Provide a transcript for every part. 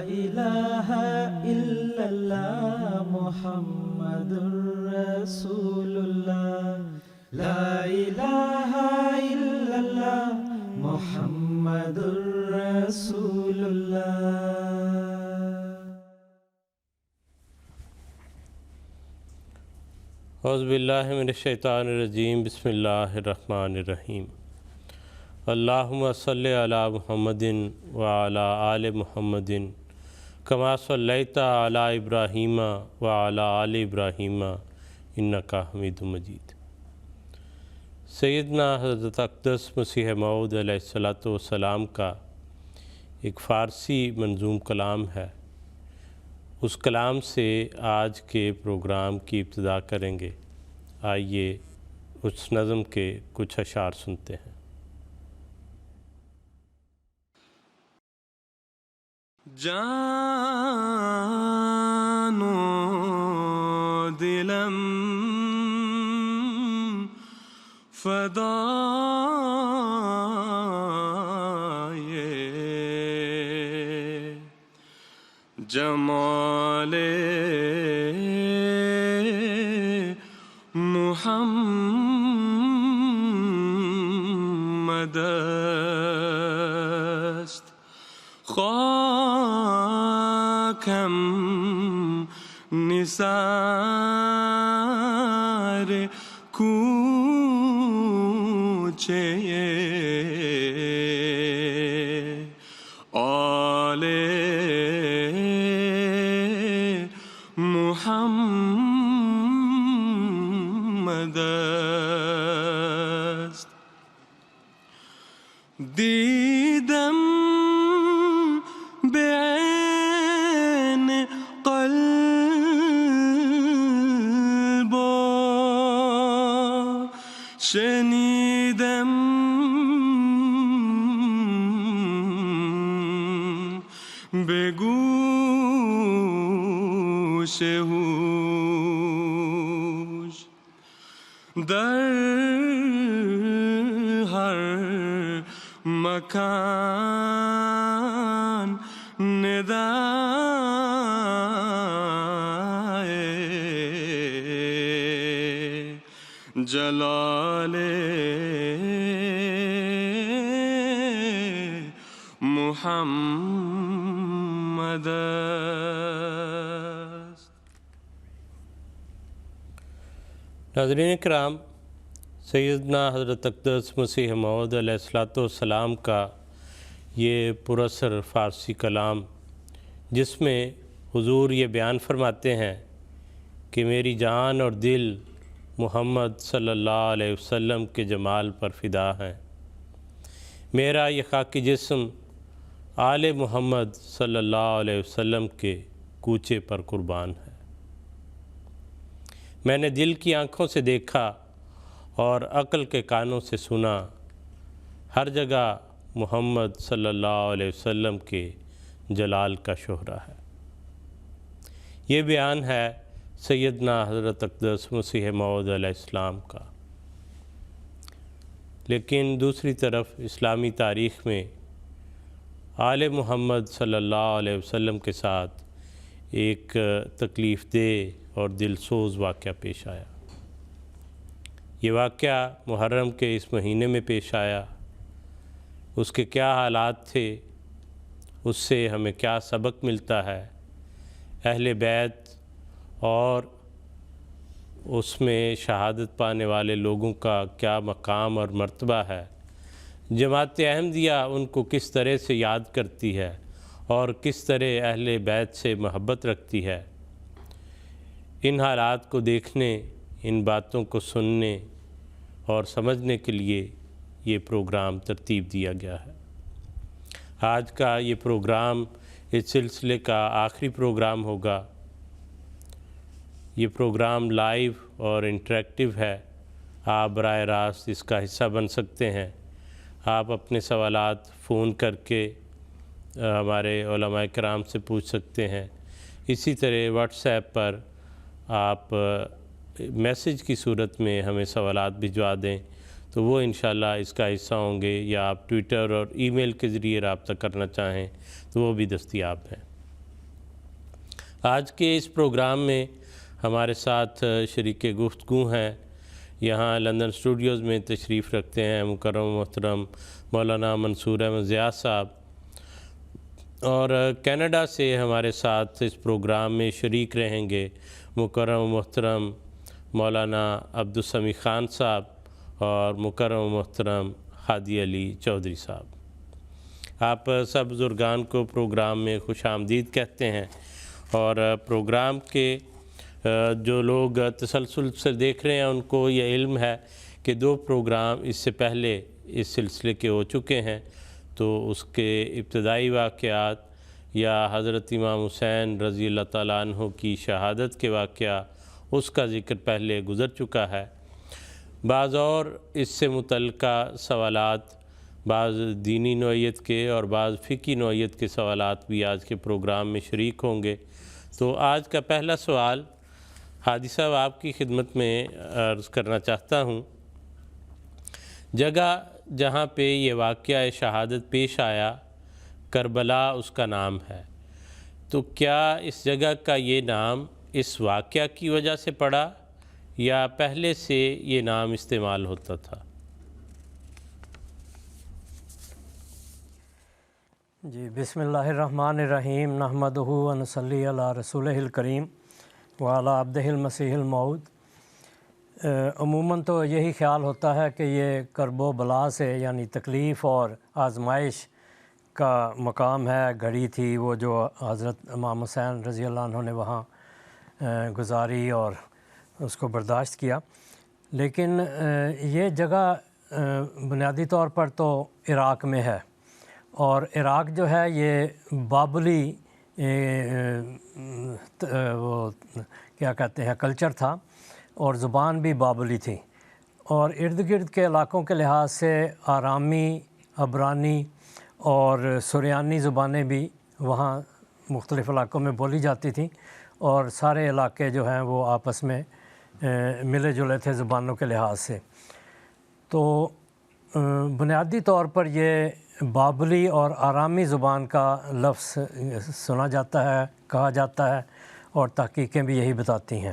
الہ الا اللہ محمد رسول اللہ، لا الہ الا اللہ محمد رسول اللہ۔ اعوذ باللہ من الشیطان الرجیم، بسم اللہ الرحمن الرحیم۔ اللہم صلی علی محمد وعلی آل محمد کما صلیت علی ابراہیم وعلی آل ابراہیم انک حمید مجید۔ سیدنا حضرت اقدس مسیح موعود علیہ الصلوۃ والسلام کا ایک فارسی منظوم کلام ہے، اس کلام سے آج کے پروگرام کی ابتدا کریں گے۔ آئیے اس نظم کے کچھ اشعار سنتے ہیں۔ جان و دلم فدائے جمال محمد است، خاکم نثار کوچه آل محمد است۔ دیدم بعین قلب و شنیدم به گوش هوش، در ہر مکان ندائے جلال محمد است۔ ناظرین کرام، سیدنا حضرت اقدس مسیح موعود علیہ الصلوۃ والسلام کا یہ پراثر فارسی کلام، جس میں حضور یہ بیان فرماتے ہیں کہ میری جان اور دل محمد صلی اللہ علیہ وسلم کے جمال پر فدا ہیں، میرا یہ خاکی جسم آل محمد صلی اللہ علیہ وسلم کے کوچے پر قربان ہے۔ میں نے دل کی آنکھوں سے دیکھا اور عقل کے کانوں سے سنا، ہر جگہ محمد صلی اللہ علیہ وسلم کے جلال کا شہرہ ہے۔ یہ بیان ہے سیدنا حضرت اقدس مسیح موعود علیہ السلام کا۔ لیکن دوسری طرف اسلامی تاریخ میں آل محمد صلی اللہ علیہ وسلم کے ساتھ ایک تکلیف دہ اور دل سوز واقعہ پیش آیا۔ یہ واقعہ محرم کے اس مہینے میں پیش آیا۔ اس کے کیا حالات تھے، اس سے ہمیں کیا سبق ملتا ہے، اہل بیت اور اس میں شہادت پانے والے لوگوں کا کیا مقام اور مرتبہ ہے، جماعت احمدیہ ان کو کس طرح سے یاد کرتی ہے اور کس طرح اہل بیت سے محبت رکھتی ہے، ان حالات کو دیکھنے، ان باتوں کو سننے اور سمجھنے کے لیے یہ پروگرام ترتیب دیا گیا ہے۔ آج کا یہ پروگرام اس سلسلے کا آخری پروگرام ہوگا۔ یہ پروگرام لائیو اور انٹریکٹیو ہے، آپ براہ راست اس کا حصہ بن سکتے ہیں۔ آپ اپنے سوالات فون کر کے ہمارے علماء کرام سے پوچھ سکتے ہیں۔ اسی طرح واٹس ایپ پر آپ میسج کی صورت میں ہمیں سوالات بھجوا دیں تو وہ انشاءاللہ اس کا حصہ ہوں گے، یا آپ ٹویٹر اور ای میل کے ذریعے رابطہ کرنا چاہیں تو وہ بھی دستیاب ہیں۔ آج کے اس پروگرام میں ہمارے ساتھ شریک گفتگو ہیں، یہاں لندن اسٹوڈیوز میں تشریف رکھتے ہیں مکرم و محترم مولانا منصور احمد زیاد صاحب، اور کینیڈا سے ہمارے ساتھ اس پروگرام میں شریک رہیں گے مکرم و محترم مولانا عبدالسمیع خان صاحب اور مکرم و محترم ہادی علی چودھری صاحب۔ آپ سب بزرگان کو پروگرام میں خوش آمدید کہتے ہیں، اور پروگرام کے جو لوگ تسلسل سے دیکھ رہے ہیں ان کو یہ علم ہے کہ 2 پروگرام اس سے پہلے اس سلسلے کے ہو چکے ہیں، تو اس کے ابتدائی واقعات یا حضرت امام حسین رضی اللہ تعالیٰ عنہ کی شہادت کے واقعہ اس کا ذکر پہلے گزر چکا ہے۔ بعض اور اس سے متعلقہ سوالات، بعض دینی نوعیت کے اور بعض فقہی نوعیت کے سوالات بھی آج کے پروگرام میں شریک ہوں گے۔ تو آج کا پہلا سوال ہادی صاحب آپ کی خدمت میں عرض کرنا چاہتا ہوں، جگہ جہاں پہ یہ واقعہ شہادت پیش آیا کربلا اس کا نام ہے، تو کیا اس جگہ کا یہ نام اس واقعہ کی وجہ سے پڑا یا پہلے سے یہ نام استعمال ہوتا تھا؟ جی، بسم اللہ الرحمن الرحیم، نحمدہ و نصلی علی رسولہ الکریم وعلی عبدہ المسیح الموعود۔ عموماً تو یہی خیال ہوتا ہے کہ یہ کرب و بلا سے، یعنی تکلیف اور آزمائش کا مقام ہے، گھڑی تھی وہ جو حضرت امام حسین رضی اللہ عنہ نے وہاں گزاری اور اس کو برداشت کیا، لیکن یہ جگہ بنیادی طور پر تو عراق میں ہے، اور عراق جو ہے یہ بابلی وہ کیا کہتے ہیں کلچر تھا، اور زبان بھی بابلی تھی، اور ارد گرد کے علاقوں کے لحاظ سے آرامی، عبرانی اور سریانی زبانیں بھی وہاں مختلف علاقوں میں بولی جاتی تھیں، اور سارے علاقے جو ہیں وہ آپس میں ملے جلے تھے زبانوں کے لحاظ سے۔ تو بنیادی طور پر یہ بابلی اور آرامی زبان کا لفظ سنا جاتا ہے، کہا جاتا ہے، اور تحقیقیں بھی یہی بتاتی ہیں۔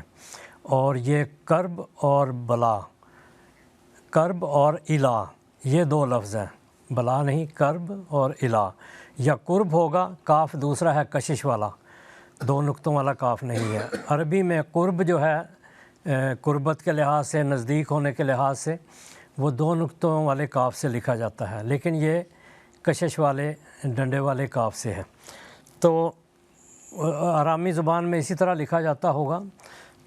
اور یہ کرب اور بلا، کرب اور الا، یہ 2 لفظ ہیں، بلا نہیں، کرب اور الا، یا قرب ہوگا، کاف دوسرا ہے کشش والا، 2 نقطوں والا کاف نہیں ہے۔ عربی میں قرب جو ہے قربت کے لحاظ سے، نزدیک ہونے کے لحاظ سے، وہ 2 نقطوں والے کاف سے لکھا جاتا ہے، لیکن یہ کشش والے ڈنڈے والے کاف سے ہے۔ تو آرامی زبان میں اسی طرح لکھا جاتا ہوگا۔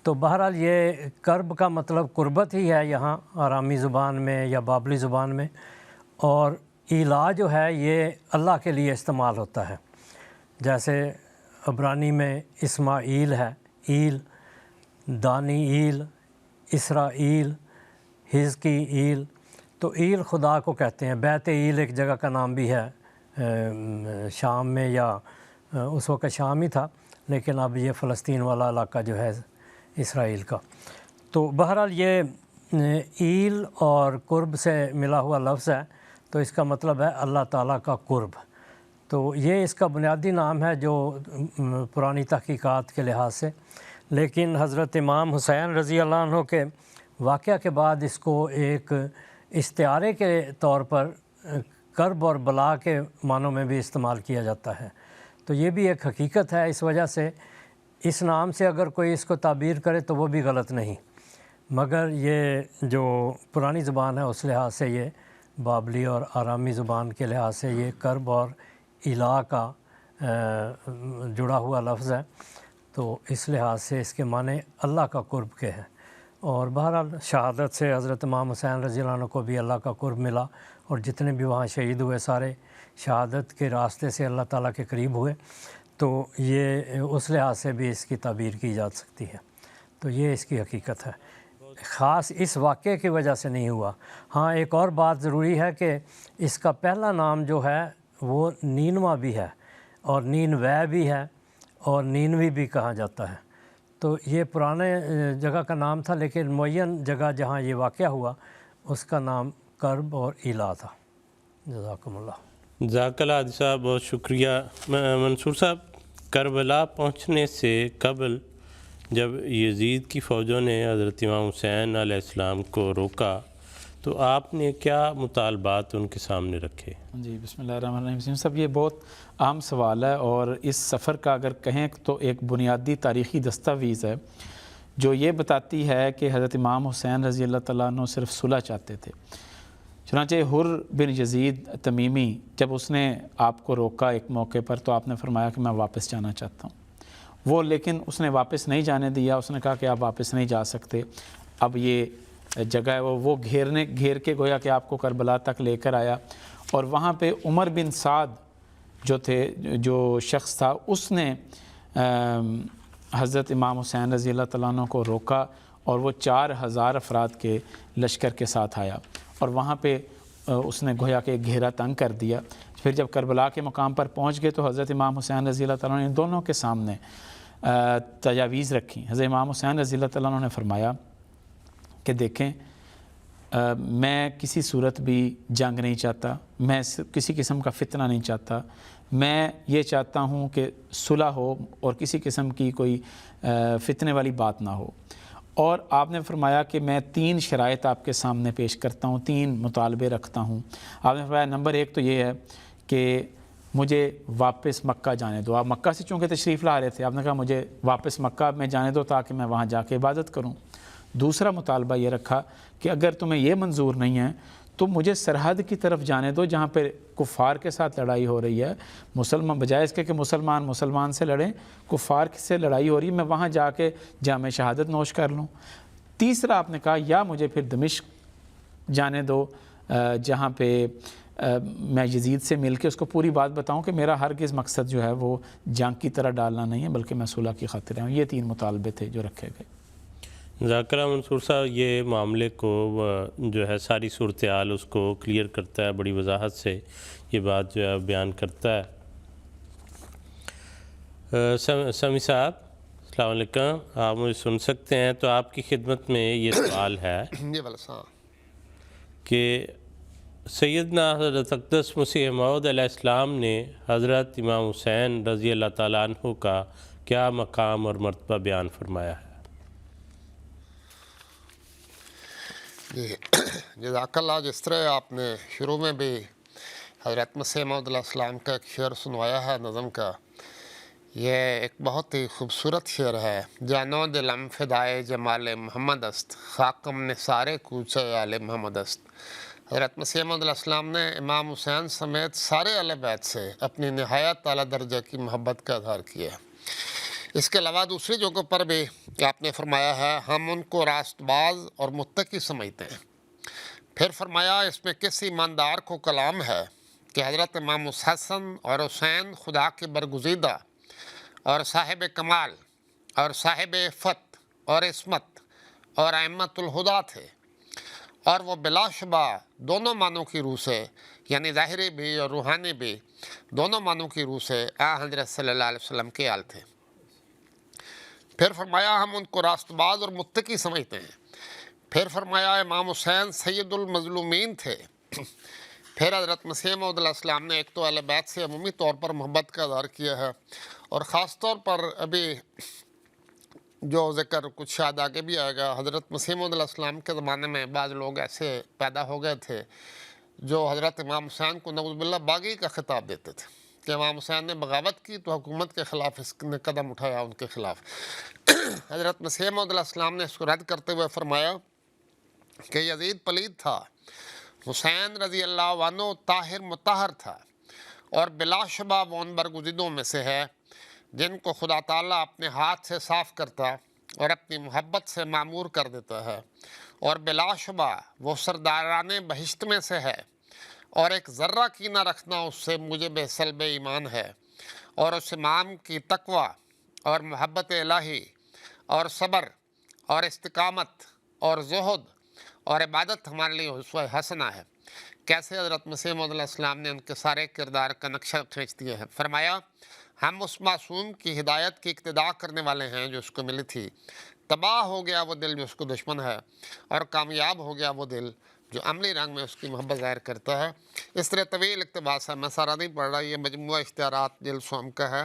تو بہرحال یہ کرب کا مطلب قربت ہی ہے یہاں آرامی زبان میں یا بابلی زبان میں، اور ایلا جو ہے یہ اللہ کے لیے استعمال ہوتا ہے، جیسے عبرانی میں اسماعیل ہے، ایل، دانی ایل، اسرائیل، حزقی ایل، تو ایل خدا کو کہتے ہیں۔ بیت ایل ایک جگہ کا نام بھی ہے شام میں، یا اس وقت شام ہی تھا، لیکن اب یہ فلسطین والا علاقہ جو ہے اسرائیل کا۔ تو بہرحال یہ ایل اور قرب سے ملا ہوا لفظ ہے، تو اس کا مطلب ہے اللہ تعالیٰ کا قرب۔ تو یہ اس کا بنیادی نام ہے جو پرانی تحقیقات کے لحاظ سے، لیکن حضرت امام حسین رضی اللہ عنہ کے واقعہ کے بعد اس کو ایک استعارے کے طور پر کرب اور بلا کے معنوں میں بھی استعمال کیا جاتا ہے۔ تو یہ بھی ایک حقیقت ہے، اس وجہ سے اس نام سے اگر کوئی اس کو تعبیر کرے تو وہ بھی غلط نہیں، مگر یہ جو پرانی زبان ہے اس لحاظ سے یہ بابلی اور آرامی زبان کے لحاظ سے یہ کرب اور الا کا جڑا ہوا لفظ ہے، تو اس لحاظ سے اس کے معنی اللہ کا قرب کے ہیں۔ اور بہرحال شہادت سے حضرت امام حسین رضی اللہ عنہ کو بھی اللہ کا قرب ملا، اور جتنے بھی وہاں شہید ہوئے سارے شہادت کے راستے سے اللہ تعالیٰ کے قریب ہوئے، تو یہ اس لحاظ سے بھی اس کی تعبیر کی جا سکتی ہے۔ تو یہ اس کی حقیقت ہے، خاص اس واقعے کی وجہ سے نہیں ہوا۔ ہاں ایک اور بات ضروری ہے کہ اس کا پہلا نام جو ہے وہ نینوا بھی ہے، اور نینوے بھی ہے، اور نینوی بھی کہا جاتا ہے۔ تو یہ پرانے جگہ کا نام تھا، لیکن معین جگہ جہاں یہ واقعہ ہوا اس کا نام کرب اور ایلا تھا۔ جزاکم اللہ۔ جزاک اللہ حاجی صاحب، بہت شکریہ۔ منصور صاحب، کربلا پہنچنے سے قبل جب یزید کی فوجوں نے حضرت امام حسین علیہ السلام کو روکا تو آپ نے کیا مطالبات ان کے سامنے رکھے؟ جی بسم اللہ الرحمن الرحیم. وسیم صاحب، یہ بہت اہم سوال ہے، اور اس سفر کا اگر کہیں تو ایک بنیادی تاریخی دستاویز ہے جو یہ بتاتی ہے کہ حضرت امام حسین رضی اللہ تعالیٰ عنہ صرف صلح چاہتے تھے. چنانچہ حر بن یزید تمیمی جب اس نے آپ کو روکا ایک موقع پر تو آپ نے فرمایا کہ میں واپس جانا چاہتا ہوں. وہ لیکن اس نے واپس نہیں جانے دیا. اس نے کہا کہ آپ واپس نہیں جا سکتے، اب یہ جگہ ہے وہ گھیر کے گویا کہ آپ کو کربلا تک لے کر آیا. اور وہاں پہ عمر بن سعد جو شخص تھا، اس نے حضرت امام حسین رضی اللہ تعالیٰ عنہ کو روکا، اور وہ 4000 افراد کے لشکر کے ساتھ آیا، اور وہاں پہ اس نے گویا کہ گھیرا تنگ کر دیا. پھر جب کربلا کے مقام پر پہنچ گئے تو حضرت امام حسین رضی اللہ تعالیٰ عنہ نے دونوں کے سامنے تجاویز رکھی. حضرت امام حسین رضی اللہ تعالیٰ عنہ نے فرمایا کہ دیکھیں، میں کسی صورت بھی جنگ نہیں چاہتا، میں کسی قسم کا فتنہ نہیں چاہتا، میں یہ چاہتا ہوں کہ صلح ہو اور کسی قسم کی کوئی فتنے والی بات نہ ہو. اور آپ نے فرمایا کہ میں 3 شرائط آپ کے سامنے پیش کرتا ہوں، 3 مطالبے رکھتا ہوں. آپ نے فرمایا نمبر 1 تو یہ ہے کہ مجھے واپس مکہ جانے دو. آپ مکہ سے چونکہ تشریف لا رہے تھے، آپ نے کہا مجھے واپس مکہ میں جانے دو تاکہ میں وہاں جا کے عبادت کروں. دوسرا مطالبہ یہ رکھا کہ اگر تمہیں یہ منظور نہیں ہے تو مجھے سرحد کی طرف جانے دو جہاں پہ کفار کے ساتھ لڑائی ہو رہی ہے. بجائے اس کے کہ مسلمان سے لڑیں، کفار سے لڑائی ہو رہی ہے، میں وہاں جا کے جام شہادت نوش کر لوں. تیسرا آپ نے کہا یا مجھے پھر دمشق جانے دو جہاں پہ میں یزید سے مل کے اس کو پوری بات بتاؤں کہ میرا ہرگز مقصد جو ہے وہ جنگ کی طرح ڈالنا نہیں ہے بلکہ میں صلح کی خاطر ہوں. یہ 3 مطالبے تھے جو رکھے گئے. ذاکرہ منصور صاحب یہ معاملے کو جو ہے ساری صورتحال اس کو کلیئر کرتا ہے، بڑی وضاحت سے یہ بات جو ہے بیان کرتا ہے. سمی صاحب السلام علیکم، آپ مجھے سن سکتے ہیں؟ تو آپ کی خدمت میں یہ سوال ہے کہ سیدنا حضرت اقدس مسیح موعود علیہ السلام نے حضرت امام حسین رضی اللہ تعالیٰ عنہ کا کیا مقام اور مرتبہ بیان فرمایا ہے؟ جی جزاک اللہ. جس طرح آپ نے شروع میں بھی حضرت مسیح موعود علیہ السلام کا ایک شعر سنوایا ہے نظم کا، یہ ایک بہت ہی خوبصورت شعر ہے. جانو دلم فدائے جمال محمد است، خاکم نثار کوچہ آل محمد است. حضرت مسیح موعود علیہ السلام نے امام حسین سمیت سارے اہل بیت سے اپنی نہایت اعلیٰ درجہ کی محبت کا اظہار کیا. اس کے علاوہ دوسری جگہوں پر بھی آپ نے فرمایا ہے ہم ان کو راست باز اور متقی سمجھتے ہیں. پھر فرمایا اس میں کس ایماندار کو کلام ہے کہ حضرت امام حسن اور حسین خدا کے برگزیدہ اور صاحب کمال اور صاحب عفت اور عصمت اور ائمۃ الہدیٰ تھے، اور وہ بلا شبہ دونوں معنوں کی روح سے، یعنی ظاہری بھی اور روحانی بھی دونوں معنوں کی روح سے حضرت صلی اللہ علیہ وسلم کے آل تھے. پھر فرمایا ہم ان کو راست باز اور متقی سمجھتے ہیں. پھر فرمایا امام حسین سید المظلومین تھے. پھر حضرت مسیح موعود علیہ السلام نے ایک تو اہل بیت سے عمومی طور پر محبت کا اظہار کیا ہے، اور خاص طور پر ابھی جو ذکر کچھ شاید آگے بھی آئے گا، حضرت مسیح موعود علیہ السلام کے زمانے میں بعض لوگ ایسے پیدا ہو گئے تھے جو حضرت امام حسین کو نعوذ باللہ باغی کا خطاب دیتے تھے کہ امام حسین نے بغاوت کی تو حکومت کے خلاف اس نے قدم اٹھایا ان کے خلاف. حضرت مسیح موعود علیہ السلام نے اس کو رد کرتے ہوئے فرمایا کہ یزید پلید تھا، حسین رضی اللہ عنہ طاہر مطہر تھا، اور بلا شبہ وہ ان برگزیدوں میں سے ہے جن کو خدا تعالیٰ اپنے ہاتھ سے صاف کرتا اور اپنی محبت سے معمور کر دیتا ہے، اور بلا شبہ وہ سرداران بہشت میں سے ہے، اور ایک ذرہ کینہ رکھنا اس سے موجب سلب ایمان ہے، اور اس امام کی تقوی اور محبت الہی اور صبر اور استقامت اور زہد اور عبادت ہمارے لیے اسوہ حسنہ ہے. کیسے حضرت مسیح موعود علیہ السلام نے ان کے سارے کردار کا نقشہ کھینچ دیا ہے. فرمایا ہم اس معصوم کی ہدایت کی اقتداء کرنے والے ہیں جو اس کو ملی تھی. تباہ ہو گیا وہ دل جو اس کو دشمن ہے، اور کامیاب ہو گیا وہ دل جو عملی رنگ میں اس کی محبت ظاہر کرتا ہے. اس طرح طویل اقتباس ہے، میں سارا نہیں پڑھ رہا. یہ مجموعہ اشتہارات جلد سوم کا ہے،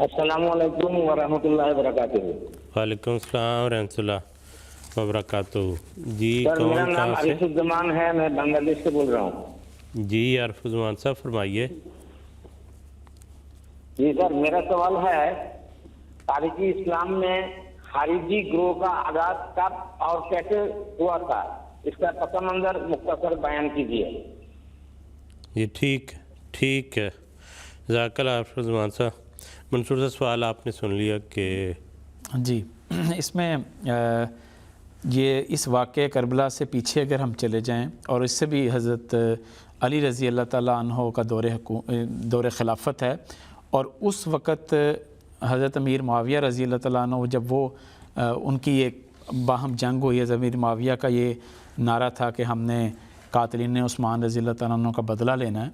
السلام علیکم ورحمۃ اللہ وبرکاتہ. وعلیکم السلام ورحمۃ اللہ وبرکاتہ. جی سر میرا کون نام کہاں سے؟ عارف الزمان ہے, میں بنگلہ دیش سے بول رہا ہوں. جی عارف الزمان صاحب فرمائیے. جی سر, میرا سوال ہے تاریخ اسلام میں خارجی گروہ کا آغاز کب اور کیسے ہوا تھا, اس کا پس منظر مختصر بیان کیجیے. یہ ٹھیک ہے. جزاک اللہ عارف الزمان صاحب. منصور صاحب سوال آپ نے سن لیا کہ جی اس میں یہ اس واقعہ کربلا سے پیچھے اگر ہم چلے جائیں اور اس سے بھی حضرت علی رضی اللہ تعالیٰ عنہ کا دور خلافت ہے, اور اس وقت حضرت امیر معاویہ رضی اللہ تعالیٰ عنہ جب وہ ان کی ایک باہم جنگ ہوئی ہے, امیر معاویہ کا یہ نعرہ تھا کہ ہم نے قاتلین عثمان رضی اللہ تعالیٰ عنہ کا بدلہ لینا ہے,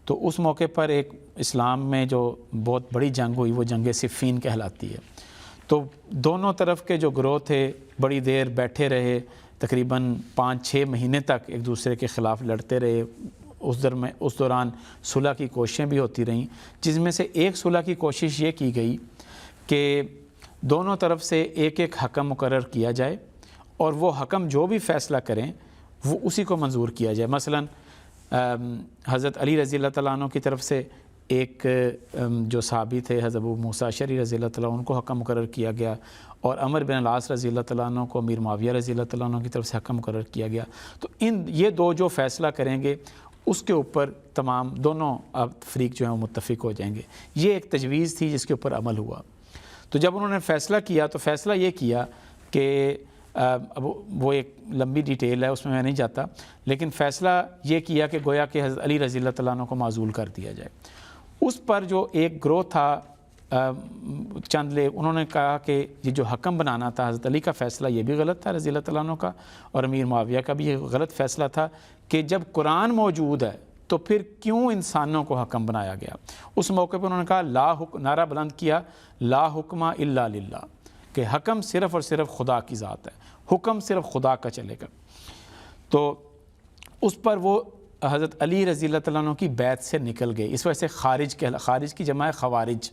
تو اس موقع پر ایک اسلام میں جو بہت بڑی جنگ ہوئی وہ جنگ صفین کہلاتی ہے. تو دونوں طرف کے جو گروہ تھے بڑی دیر بیٹھے رہے, تقریباً 5-6 مہینے تک ایک دوسرے کے خلاف لڑتے رہے. اس دوران صلح کی کوششیں بھی ہوتی رہیں, جس میں سے ایک صلح کی کوشش یہ کی گئی کہ دونوں طرف سے ایک ایک حکم مقرر کیا جائے اور وہ حکم جو بھی فیصلہ کریں وہ اسی کو منظور کیا جائے. مثلاً حضرت علی رضی اللہ تعالیٰ عنہ کی طرف سے ایک جو صحابی تھے حضرت ابو موسیٰ اشعری رضی اللہ تعالیٰ عنہ, ان کو حکم مقرر کیا گیا, اور عمر بن العاص رضی اللہ تعالیٰ عنہ کو امیر معاویہ رضی اللہ تعالیٰ عنہ کی طرف سے حکم مقرر کیا گیا. تو یہ دو جو فیصلہ کریں گے اس کے اوپر تمام دونوں فریق جو ہیں وہ متفق ہو جائیں گے. یہ ایک تجویز تھی جس کے اوپر عمل ہوا. تو جب انہوں نے فیصلہ کیا تو فیصلہ یہ کیا کہ اب وہ ایک لمبی ڈیٹیل ہے, اس میں نہیں جاتا, لیکن فیصلہ یہ کیا کہ گویا کہ حضرت علی رضی اللہ تعالیٰ عنہ کو معزول کر دیا جائے. اس پر جو ایک گروہ تھا انہوں نے کہا کہ یہ جو حکم بنانا تھا حضرت علی کا فیصلہ یہ بھی غلط تھا رضی اللہ تعالیٰ عنہ کا, اور امیر معاویہ کا بھی یہ غلط فیصلہ تھا کہ جب قرآن موجود ہے تو پھر کیوں انسانوں کو حکم بنایا گیا. اس موقع پہ انہوں نے کہا نعرہ بلند کیا لا حکم الا للہ, کہ حکم صرف اور صرف خدا کی ذات ہے, حکم صرف خدا کا چلے گا. تو اس پر وہ حضرت علی رضی اللہ تعالیٰ عنہ کی بیعت سے نکل گئے. اس وجہ سے خارج کی جمع ہے خوارج,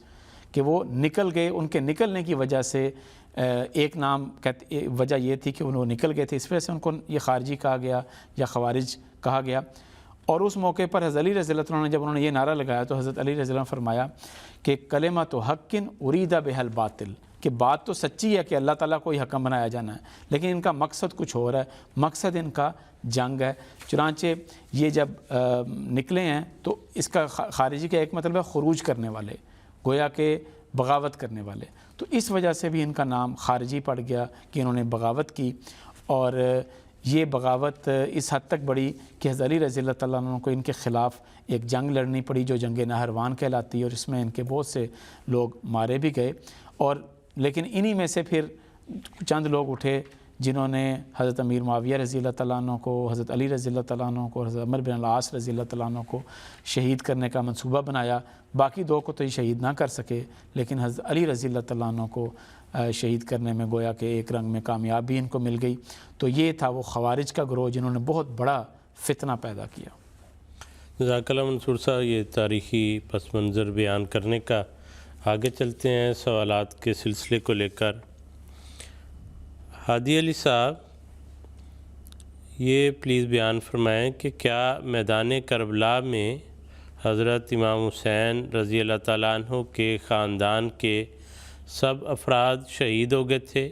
کہ وہ نکل گئے. ان کے نکلنے کی وجہ سے ایک نام وجہ یہ تھی کہ انہوں نکل گئے تھے, اس وجہ سے ان کو یہ خارجی کہا گیا یا خوارج کہا گیا. اور اس موقع پر حضرت علی رضی اللہ عنہ نے جب انہوں نے یہ نعرہ لگایا تو حضرت علی رضی اللہ عنہ نے فرمایا کہ کلمۃ حق ارید بہا الباطل, کہ بات تو سچی ہے کہ اللہ تعالیٰ کو ہی حکم بنایا جانا ہے, لیکن ان کا مقصد کچھ اور ہے, مقصد ان کا جنگ ہے. چنانچہ یہ جب نکلے ہیں تو اس کا خارجی کا ایک مطلب ہے خروج کرنے والے, گویا کہ بغاوت کرنے والے. تو اس وجہ سے بھی ان کا نام خارجی پڑ گیا کہ انہوں نے بغاوت کی. اور یہ بغاوت اس حد تک بڑی کہ حضرت علی رضی اللہ تعالیٰ عنہ کو ان کے خلاف ایک جنگ لڑنی پڑی جو جنگ نہروان کہلاتی ہے, اور اس میں ان کے بہت سے لوگ مارے بھی گئے. اور لیکن انہی میں سے پھر چند لوگ اٹھے جنہوں نے حضرت امیر معاویہ رضی اللہ تعالیٰ عنہ کو, حضرت علی رضی اللہ تعالیٰ عنہ کو, حضرت عمر بن العاص رضی اللہ تعالیٰ عنہ کو شہید کرنے کا منصوبہ بنایا. باقی دو کو تو یہ شہید نہ کر سکے, لیکن حضرت علی رضی اللہ تعالیٰ عنہ کو شہید کرنے میں گویا کہ ایک رنگ میں کامیابی ان کو مل گئی. تو یہ تھا وہ خوارج کا گروہ جنہوں نے بہت بڑا فتنہ پیدا کیا. جزاک اللہ منصور صاحب, یہ تاریخی پس منظر بیان کرنے کا. آگے چلتے ہیں سوالات کے سلسلے کو لے کر. ہادی علی صاحب یہ پلیز بیان فرمائیں کہ کیا میدان کربلا میں حضرت امام حسین رضی اللہ تعالیٰ عنہ کے خاندان کے سب افراد شہید ہو گئے تھے؟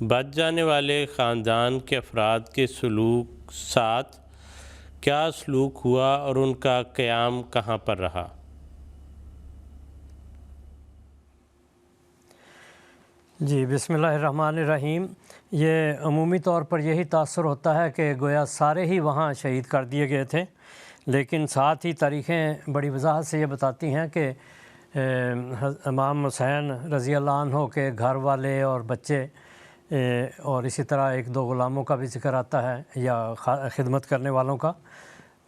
بچ جانے والے خاندان کے افراد کے سلوک ساتھ کیا سلوک ہوا اور ان کا قیام کہاں پر رہا؟ جی بسم اللہ الرحمن الرحیم. یہ عمومی طور پر یہی تاثر ہوتا ہے کہ گویا سارے ہی وہاں شہید کر دیے گئے تھے, لیکن ساتھ ہی تاریخیں بڑی وضاحت سے یہ بتاتی ہیں کہ امام حسین رضی اللہ عنہ کے گھر والے اور بچے اور اسی طرح ایک دو غلاموں کا بھی ذکر آتا ہے یا خدمت کرنے والوں کا,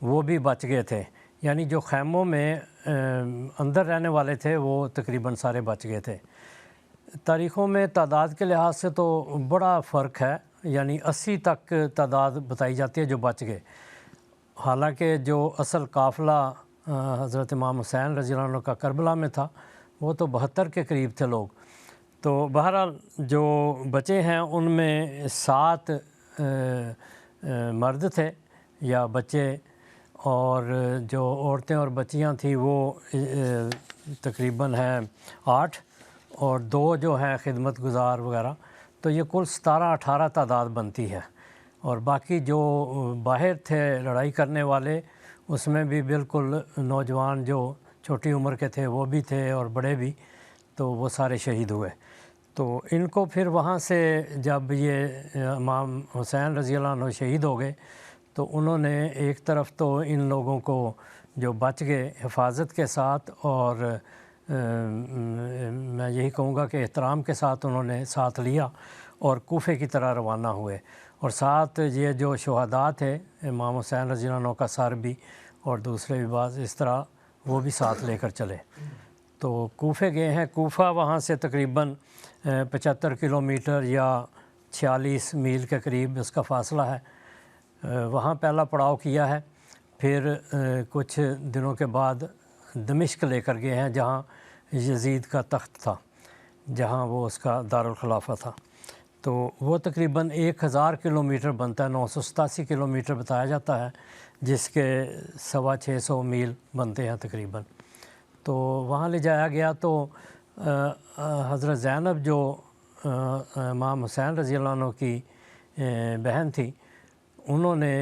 وہ بھی بچ گئے تھے. یعنی جو خیموں میں اندر رہنے والے تھے وہ تقریباً سارے بچ گئے تھے. تاریخوں میں تعداد کے لحاظ سے تو بڑا فرق ہے, یعنی 80 تک تعداد بتائی جاتی ہے جو بچ گئے. حالانکہ جو اصل قافلہ حضرت امام حسین رضی اللہ عنہ کا کربلا میں تھا وہ تو 72 کے قریب تھے لوگ. تو بہرحال جو بچے ہیں ان میں 7 مرد تھے یا بچے, اور جو عورتیں اور بچیاں تھیں وہ تقریباً ہیں 8, اور 2 جو ہیں خدمت گزار وغیرہ. تو یہ کل 17-18 تعداد بنتی ہے. اور باقی جو باہر تھے لڑائی کرنے والے, اس میں بھی بالکل نوجوان جو چھوٹی عمر کے تھے وہ بھی تھے اور بڑے بھی, تو وہ سارے شہید ہوئے. تو ان کو پھر وہاں سے جب یہ امام حسین رضی اللہ عنہ شہید ہو گئے, تو انہوں نے ایک طرف تو ان لوگوں کو جو بچ گئے حفاظت کے ساتھ, اور میں یہی کہوں گا کہ احترام کے ساتھ انہوں نے ساتھ لیا اور کوفے کی طرح روانہ ہوئے. اور ساتھ یہ جو شہداء تھے امام حسین رضی اللہ عنہ کا سر بھی اور دوسرے بھی بعض اس طرح, وہ بھی ساتھ لے کر چلے. تو کوفے گئے ہیں. کوفہ وہاں سے تقریباً 75 کلومیٹر یا 46 میل کے قریب اس کا فاصلہ ہے. وہاں پہلا پڑاؤ کیا ہے. پھر کچھ دنوں کے بعد دمشق لے کر گئے ہیں, جہاں یزید کا تخت تھا, جہاں وہ اس کا دارالخلافہ تھا. تو وہ تقریباً 1000 کلومیٹر بنتا ہے. 987 کلومیٹر بتایا جاتا ہے, جس کے 650 میل بنتے ہیں تقریباً. تو وہاں لے جایا گیا. تو حضرت زینب جو امام حسین رضی اللہ عنہ کی بہن تھی, انہوں نے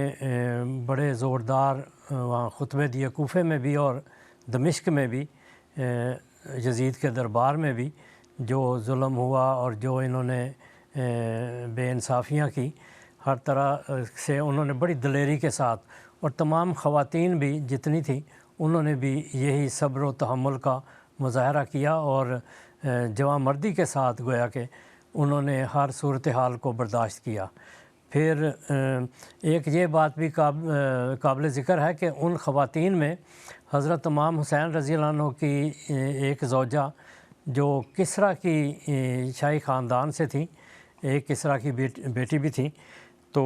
بڑے زوردار وہاں خطبے دیے, کوفے میں بھی اور دمشق میں بھی, یزید کے دربار میں بھی. جو ظلم ہوا اور جو انہوں نے بے انصافیاں کی, ہر طرح سے انہوں نے بڑی دلیری کے ساتھ, اور تمام خواتین بھی جتنی تھیں انہوں نے بھی یہی صبر و تحمل کا مظاہرہ کیا, اور جواں مردی کے ساتھ گویا کہ انہوں نے ہر صورتحال کو برداشت کیا. پھر ایک یہ بات بھی قابل ذکر ہے کہ ان خواتین میں حضرت امام حسین رضی اللہ عنہ کی ایک زوجہ جو کسریٰ کی شاہی خاندان سے تھیں, ایک کسریٰ کی بیٹی بھی تھی, تو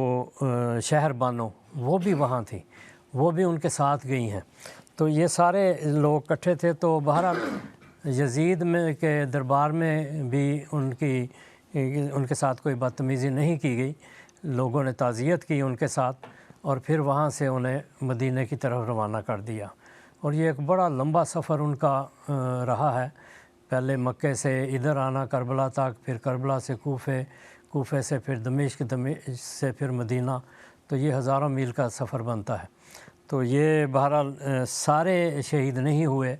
شہر بانو وہ بھی وہاں تھی, وہ بھی ان کے ساتھ گئی ہیں. تو یہ سارے لوگ اکٹھے تھے. تو بہرحال یزید میں کے دربار میں بھی ان کے ساتھ کوئی بدتمیزی نہیں کی گئی. لوگوں نے تعزیت کی ان کے ساتھ, اور پھر وہاں سے انہیں مدینہ کی طرف روانہ کر دیا. اور یہ ایک بڑا لمبا سفر ان کا رہا ہے. پہلے مکے سے ادھر آنا کربلا تک, پھر کربلا سے کوفے سے پھر دمشق سے پھر مدینہ. تو یہ ہزاروں میل کا سفر بنتا ہے. تو یہ بہرحال سارے شہید نہیں ہوئے,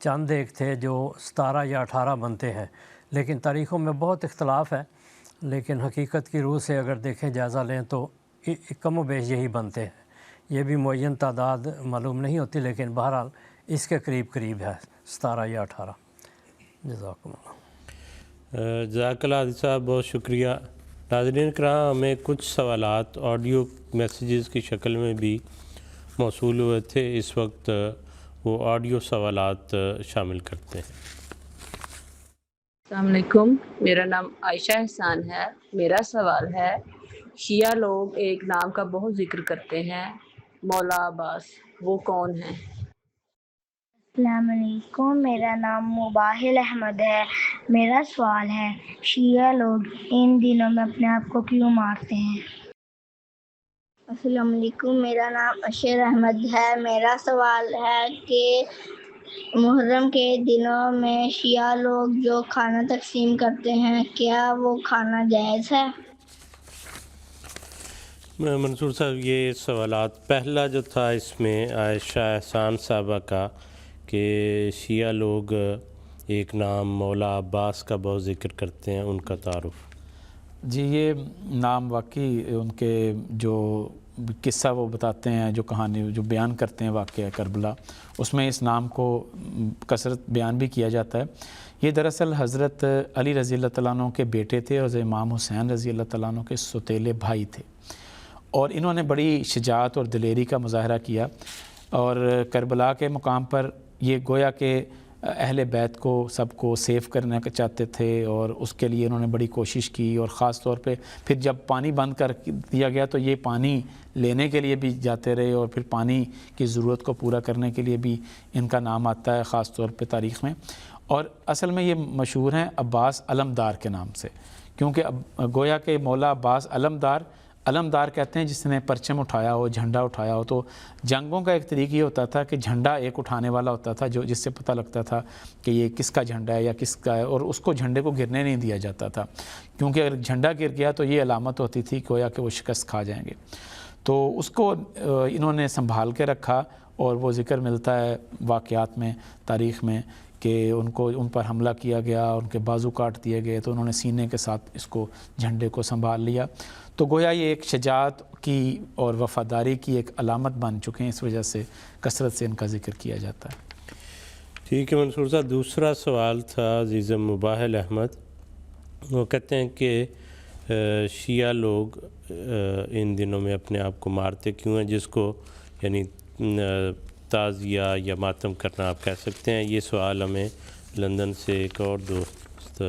چند ایک تھے جو 17 یا 18 بنتے ہیں. لیکن تاریخوں میں بہت اختلاف ہے, لیکن حقیقت کی روح سے اگر دیکھیں, جائزہ لیں, تو کم و بیش یہی بنتے ہیں. یہ بھی معین تعداد معلوم نہیں ہوتی, لیکن بہرحال اس کے قریب ہے 17 یا 18. جزاکم اللہ. جزاک اللہ حاجی صاحب, بہت شکریہ. ناظرین کرام, ہمیں کچھ سوالات آڈیو میسیجز کی شکل میں بھی موصول ہوئے تھے. اس وقت وہ آڈیو سوالات شامل کرتے ہیں. السلام علیکم, میرا نام عائشہ احسان ہے. میرا سوال ہے, شیعہ لوگ ایک نام کا بہت ذکر کرتے ہیں, مولا عباس, وہ کون ہیں؟ السلام علیکم, میرا نام مباحل احمد ہے. میرا سوال ہے, شیعہ لوگ ان دنوں میں اپنے آپ کو کیوں مارتے ہیں؟ السلام علیکم, میرا نام اشیر احمد ہے. میرا سوال ہے کہ محرم کے دنوں میں شیعہ لوگ جو کھانا تقسیم کرتے ہیں, کیا وہ کھانا جائز ہے؟ منصور صاحب, یہ سوالات پہلا جو تھا اس میں عائشہ احسان صاحبہ کا, کہ شیعہ لوگ ایک نام مولا عباس کا بہت ذکر کرتے ہیں, ان کا تعارف. جی, یہ نام واقعی ان کے جو قصہ وہ بتاتے ہیں, جو کہانی جو بیان کرتے ہیں واقعہ کربلا, اس میں اس نام کو کثرت بیان بھی کیا جاتا ہے. یہ دراصل حضرت علی رضی اللہ تعالیٰ عنہ کے بیٹے تھے, اور امام حسین رضی اللہ تعالیٰ عنہ کے سوتیلے بھائی تھے, اور انہوں نے بڑی شجاعت اور دلیری کا مظاہرہ کیا, اور کربلا کے مقام پر یہ گویا کہ اہل بیت کو سب کو سیف کرنا چاہتے تھے, اور اس کے لیے انہوں نے بڑی کوشش کی. اور خاص طور پہ پھر جب پانی بند کر دیا گیا تو یہ پانی لینے کے لیے بھی جاتے رہے, اور پھر پانی کی ضرورت کو پورا کرنے کے لیے بھی ان کا نام آتا ہے خاص طور پہ تاریخ میں. اور اصل میں یہ مشہور ہیں عباس علمدار کے نام سے، کیونکہ گویا کہ مولا عباس علمدار کہتے ہیں جس نے پرچم اٹھایا ہو، جھنڈا اٹھایا ہو۔ تو جنگوں کا ایک طریقہ یہ ہوتا تھا کہ جھنڈا ایک اٹھانے والا ہوتا تھا جس سے پتہ لگتا تھا کہ یہ کس کا جھنڈا ہے یا کس کا ہے، اور اس کو جھنڈے کو گرنے نہیں دیا جاتا تھا، کیونکہ اگر جھنڈا گر گیا تو یہ علامت ہوتی تھی گویا کہ وہ شکست کھا جائیں گے۔ تو اس کو انہوں نے سنبھال کے رکھا، اور وہ ذکر ملتا ہے واقعات میں، تاریخ میں، کہ ان پر حملہ کیا گیا، ان کے بازو کاٹ دیے گئے، تو انہوں نے سینے کے ساتھ اس کو جھنڈے کو سنبھال لیا۔ تو گویا یہ ایک شجاعت کی اور وفاداری کی ایک علامت بن چکے ہیں، اس وجہ سے کثرت سے ان کا ذکر کیا جاتا ہے۔ ٹھیک ہے منصور صاحب، دوسرا سوال تھا عزیزم مباحل احمد، وہ کہتے ہیں کہ شیعہ لوگ ان دنوں میں اپنے آپ کو مارتے کیوں ہیں، جس کو یعنی تعزیہ یا ماتم کرنا آپ کہہ سکتے ہیں۔ یہ سوال ہمیں لندن سے ایک اور دوست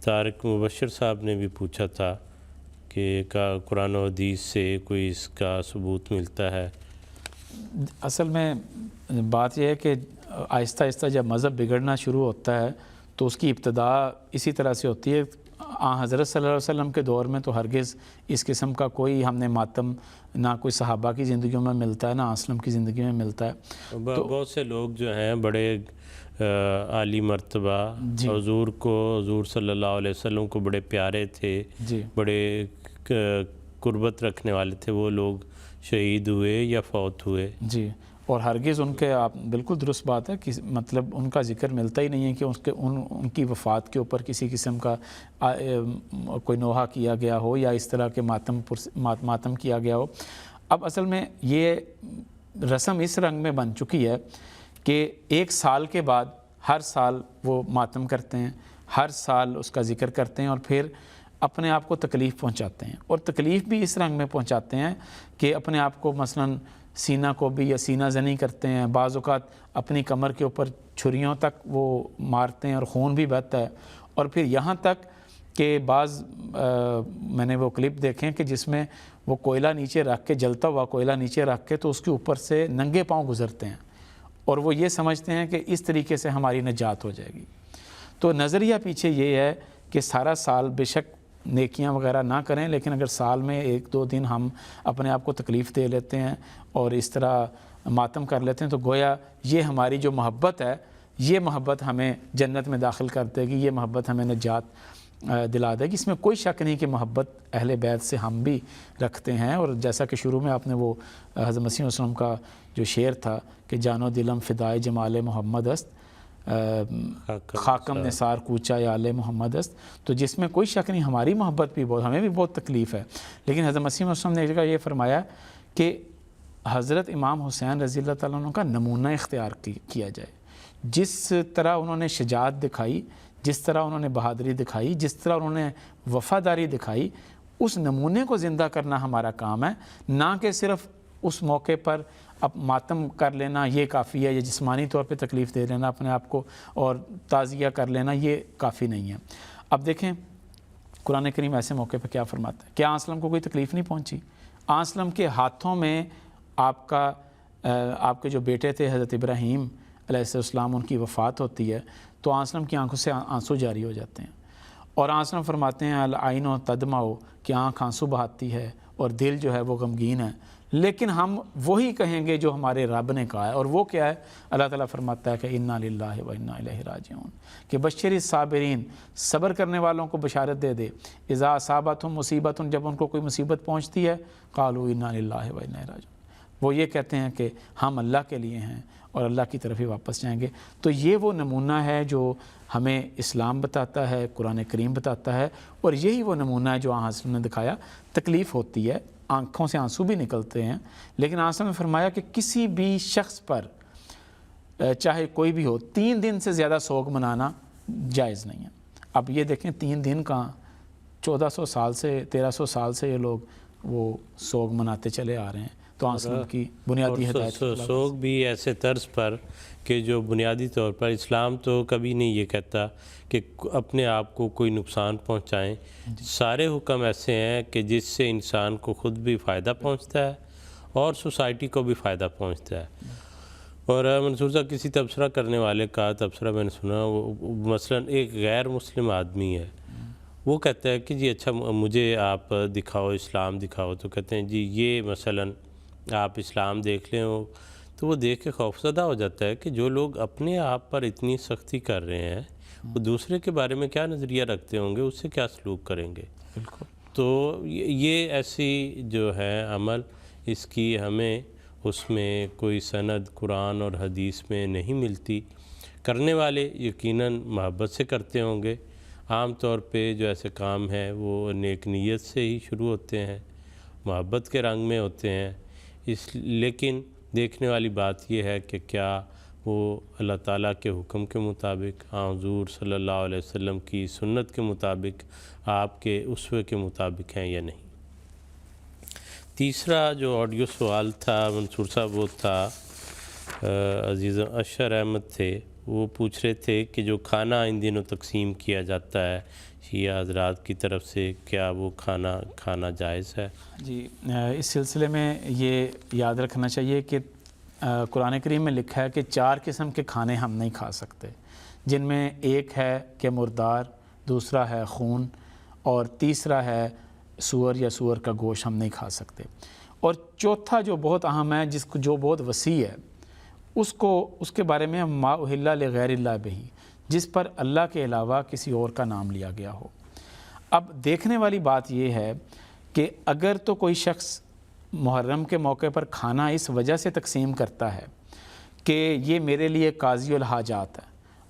طارق مبشر صاحب نے بھی پوچھا تھا کہ قرآن و حدیث سے کوئی اس کا ثبوت ملتا ہے؟ اصل میں بات یہ ہے کہ آہستہ آہستہ جب مذہب بگڑنا شروع ہوتا ہے تو اس کی ابتدا اسی طرح سے ہوتی ہے۔ حضرت صلی اللہ علیہ وسلم کے دور میں تو ہرگز اس قسم کا کوئی ہم نے ماتم نہ کوئی صحابہ کی زندگیوں میں ملتا ہے، نہ اسلم کی زندگی میں ملتا ہے۔ بہت سے لوگ جو ہیں بڑے عالی مرتبہ حضور صلی اللہ علیہ وسلم کو بڑے پیارے تھے، بڑے قربت رکھنے والے تھے، وہ لوگ شہید ہوئے یا فوت ہوئے۔ جی، اور ہرگز ان کے آپ بالکل درست بات ہے کہ مطلب ان کا ذکر ملتا ہی نہیں ہے کہ ان کی وفات کے اوپر کسی قسم کا کوئی نوحہ کیا گیا ہو یا اس طرح کے ماتم کیا گیا ہو۔ اب اصل میں یہ رسم اس رنگ میں بن چکی ہے کہ ایک سال کے بعد ہر سال وہ ماتم کرتے ہیں، ہر سال اس کا ذکر کرتے ہیں، اور پھر اپنے آپ کو تکلیف پہنچاتے ہیں، اور تکلیف بھی اس رنگ میں پہنچاتے ہیں کہ اپنے آپ کو مثلاً سینہ کو بھی یا سینہ زنی کرتے ہیں، بعض اوقات اپنی کمر کے اوپر چھریوں تک وہ مارتے ہیں اور خون بھی بہتا ہے، اور پھر یہاں تک کہ بعض میں نے وہ کلپ دیکھیں کہ جس میں وہ کوئلہ نیچے رکھ کے، جلتا ہوا کوئلہ نیچے رکھ کے تو اس کے اوپر سے ننگے پاؤں گزرتے ہیں، اور وہ یہ سمجھتے ہیں کہ اس طریقے سے ہماری نجات ہو جائے گی۔ تو نظریہ پیچھے یہ ہے کہ سارا سال بے شک نیکیاں وغیرہ نہ کریں، لیکن اگر سال میں 1-2 دن ہم اپنے آپ کو تکلیف دے لیتے ہیں اور اس طرح ماتم کر لیتے ہیں تو گویا یہ ہماری جو محبت ہے، یہ محبت ہمیں جنت میں داخل کر دے گی، یہ محبت ہمیں نجات دلا دے گی۔ اس میں کوئی شک نہیں کہ محبت اہل بیت سے ہم بھی رکھتے ہیں، اور جیسا کہ شروع میں آپ نے وہ حضرت مسیح علیہ السلام کا جو شعر تھا کہ جان و دلم فدائے جمال محمد است، خاکم نثار کوچا یا آل محمد است، تو جس میں کوئی شک نہیں ہماری محبت بھی بہت، ہمیں بھی بہت تکلیف ہے، لیکن حضرت مسیح علیہ السلام نے ایک جگہ یہ فرمایا کہ حضرت امام حسین رضی اللہ تعالیٰ عنہ کا نمونہ اختیار کیا جائے۔ جس طرح انہوں نے شجاعت دکھائی، جس طرح انہوں نے بہادری دکھائی، جس طرح انہوں نے وفاداری دکھائی، اس نمونے کو زندہ کرنا ہمارا کام ہے، نہ کہ صرف اس موقع پر اب ماتم کر لینا یہ کافی ہے، یا جسمانی طور پہ تکلیف دے لینا اپنے آپ کو اور تعزیہ کر لینا یہ کافی نہیں ہے۔ اب دیکھیں قرآن کریم ایسے موقع پہ کیا فرماتا ہے، کیا اسلم کو کوئی تکلیف نہیں پہنچی؟ اسلم کے ہاتھوں میں آپ کے جو بیٹے تھے حضرت ابراہیم علیہ السلام، ان کی وفات ہوتی ہے تو اسلم کی آنکھوں سے آنسو جاری ہو جاتے ہیں، اور اسلم فرماتے ہیں العین و تدمع، کہ آنکھ آنسو بہاتی ہے اور دل جو ہے وہ غمگین ہے، لیکن ہم وہی کہیں گے جو ہمارے رب نے کہا ہے، اور وہ کیا ہے؟ اللہ تعالیٰ فرماتا ہے کہ انا للہ و انا الیہ راجعون، کہ بشر الصابرین، صبر کرنے والوں کو بشارت دے دے، اذا اصابتہم مصیبت، جب ان کو کوئی مصیبت پہنچتی ہے، قالوا انا للہ و انا الیہ راجعون، وہ یہ کہتے ہیں کہ ہم اللہ کے لیے ہیں اور اللہ کی طرف ہی واپس جائیں گے۔ تو یہ وہ نمونہ ہے جو ہمیں اسلام بتاتا ہے، قرآن کریم بتاتا ہے، اور یہی وہ نمونہ ہے جو آن حضرت نے دکھایا۔ تکلیف ہوتی ہے، آنکھوں سے آنسو بھی نکلتے ہیں، لیکن آن نے فرمایا کہ کسی بھی شخص پر چاہے کوئی بھی ہو 3 دن سے زیادہ سوگ منانا جائز نہیں ہے۔ اب یہ دیکھیں 3 دن کا 1400 سال سے 1300 سال سے یہ لوگ وہ سوگ مناتے چلے آ رہے ہیں، تو آن کی بنیادی ہدایت سوگ بھی ایسے طرز پر کہ جو بنیادی طور پر اسلام تو کبھی نہیں یہ کہتا کہ اپنے آپ کو کوئی نقصان پہنچائیں، سارے حکم ایسے ہیں کہ جس سے انسان کو خود بھی فائدہ پہنچتا ہے اور سوسائٹی کو بھی فائدہ پہنچتا ہے۔ اور منصور صاحب کسی تبصرہ کرنے والے کا تبصرہ میں نے سنا، وہ مثلا ایک غیر مسلم آدمی ہے، وہ کہتا ہے کہ جی اچھا مجھے آپ دکھاؤ اسلام دکھاؤ، تو کہتے ہیں جی یہ مثلا آپ اسلام دیکھ لیں ہو، تو وہ دیکھ کے خوفزدہ ہو جاتا ہے کہ جو لوگ اپنے آپ پر اتنی سختی کر رہے ہیں وہ دوسرے کے بارے میں کیا نظریہ رکھتے ہوں گے، اس سے کیا سلوک کریں گے۔ بالکل۔ تو یہ ایسی جو ہے عمل، اس کی ہمیں اس میں کوئی سند قرآن اور حدیث میں نہیں ملتی۔ کرنے والے یقیناً محبت سے کرتے ہوں گے، عام طور پہ جو ایسے کام ہیں وہ نیک نیت سے ہی شروع ہوتے ہیں، محبت کے رنگ میں ہوتے ہیں، لیکن دیکھنے والی بات یہ ہے کہ کیا وہ اللہ تعالیٰ کے حکم کے مطابق، حضور صلی اللہ علیہ وسلم کی سنت کے مطابق، آپ کے اسوے کے مطابق ہیں یا نہیں۔ تیسرا جو آڈیو سوال تھا منصور صاحب، وہ تھا عزیز اشر احمد تھے، وہ پوچھ رہے تھے کہ جو کھانا ان دنوں تقسیم کیا جاتا ہے شیعہ حضرات کی طرف سے، کیا وہ کھانا جائز ہے؟ جی، اس سلسلے میں یہ یاد رکھنا چاہیے کہ قرآن کریم میں لکھا ہے کہ 4 قسم کے کھانے ہم نہیں کھا سکتے، جن میں ایک ہے کہ مردار، دوسرا ہے خون، اور تیسرا ہے سور یا سور کا گوشت ہم نہیں کھا سکتے، اور چوتھا جو بہت اہم ہے، جو بہت وسیع ہے، اس کے بارے میں ما اہل لغیر اللہ بہ، جس پر اللہ کے علاوہ کسی اور کا نام لیا گیا ہو۔ اب دیکھنے والی بات یہ ہے کہ اگر تو کوئی شخص محرم کے موقع پر کھانا اس وجہ سے تقسیم کرتا ہے کہ یہ میرے لیے قاضی الحاجات ہے،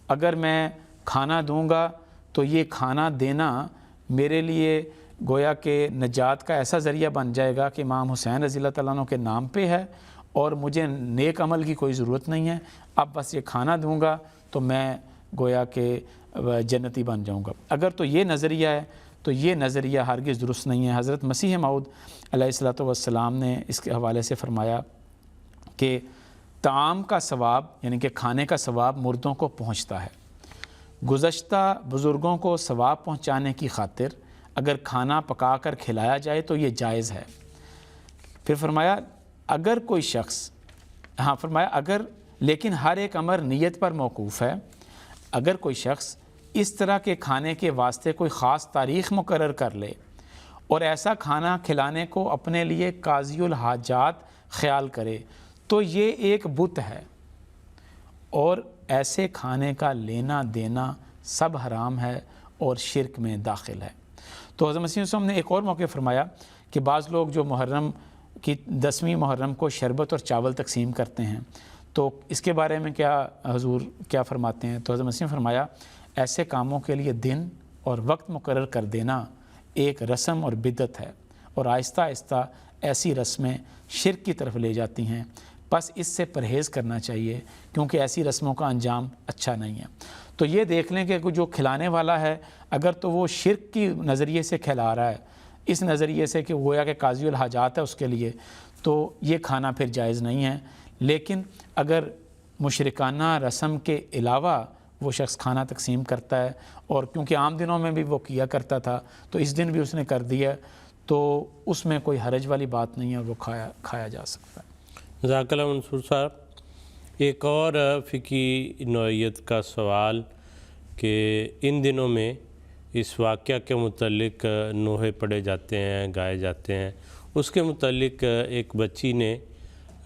اگر میں کھانا دوں گا تو یہ کھانا دینا میرے لیے گویا کہ نجات کا ایسا ذریعہ بن جائے گا کہ امام حسین رضی اللہ تعالیٰ عنہ کے نام پہ ہے اور مجھے نیک عمل کی کوئی ضرورت نہیں ہے، اب بس یہ کھانا دوں گا تو میں گویا کہ جنتی بن جاؤں گا۔ اگر تو یہ نظریہ ہے تو یہ نظریہ ہرگز درست نہیں ہے۔ حضرت مسیح موعود علیہ الصلوۃ والسلام نے اس کے حوالے سے فرمایا کہ طعام کا ثواب یعنی کہ کھانے کا ثواب مردوں کو پہنچتا ہے، گزشتہ بزرگوں کو ثواب پہنچانے کی خاطر اگر کھانا پکا کر کھلایا جائے تو یہ جائز ہے۔ پھر فرمایا اگر کوئی شخص اگر لیکن ہر ایک امر نیت پر موقوف ہے، اگر کوئی شخص اس طرح کے کھانے کے واسطے کوئی خاص تاریخ مقرر کر لے اور ایسا کھانا کھلانے کو اپنے لیے قاضی الحاجات خیال کرے تو یہ ایک بت ہے، اور ایسے کھانے کا لینا دینا سب حرام ہے اور شرک میں داخل ہے۔ تو حضرت مسیح وسلم نے ایک اور موقع فرمایا کہ بعض لوگ جو محرم کی 10ویں محرم کو شربت اور چاول تقسیم کرتے ہیں، تو اس کے بارے میں کیا حضور کیا فرماتے ہیں؟ تو حضرت مسیح نے فرمایا ایسے کاموں کے لیے دن اور وقت مقرر کر دینا ایک رسم اور بدعت ہے، اور آہستہ آہستہ ایسی رسمیں شرک کی طرف لے جاتی ہیں، بس اس سے پرہیز کرنا چاہیے کیونکہ ایسی رسموں کا انجام اچھا نہیں ہے۔ تو یہ دیکھ لیں کہ جو کھلانے والا ہے اگر تو وہ شرک کی نظریے سے کھلا رہا ہے، اس نظریے سے کہ گویا کہ قاضی الحاجات ہے اس کے لیے، تو یہ کھانا پھر جائز نہیں ہے۔ لیکن اگر مشرکانہ رسم کے علاوہ وہ شخص کھانا تقسیم کرتا ہے، اور کیونکہ عام دنوں میں بھی وہ کیا کرتا تھا تو اس دن بھی اس نے کر دیا، تو اس میں کوئی حرج والی بات نہیں ہے اور وہ کھایا جا سکتا ہے۔ جزاک اللہ منصور صاحب۔ ایک اور فقہی نوعیت کا سوال کہ ان دنوں میں اس واقعہ کے متعلق نوحے پڑھے جاتے ہیں، گائے جاتے ہیں، اس کے متعلق ایک بچی نے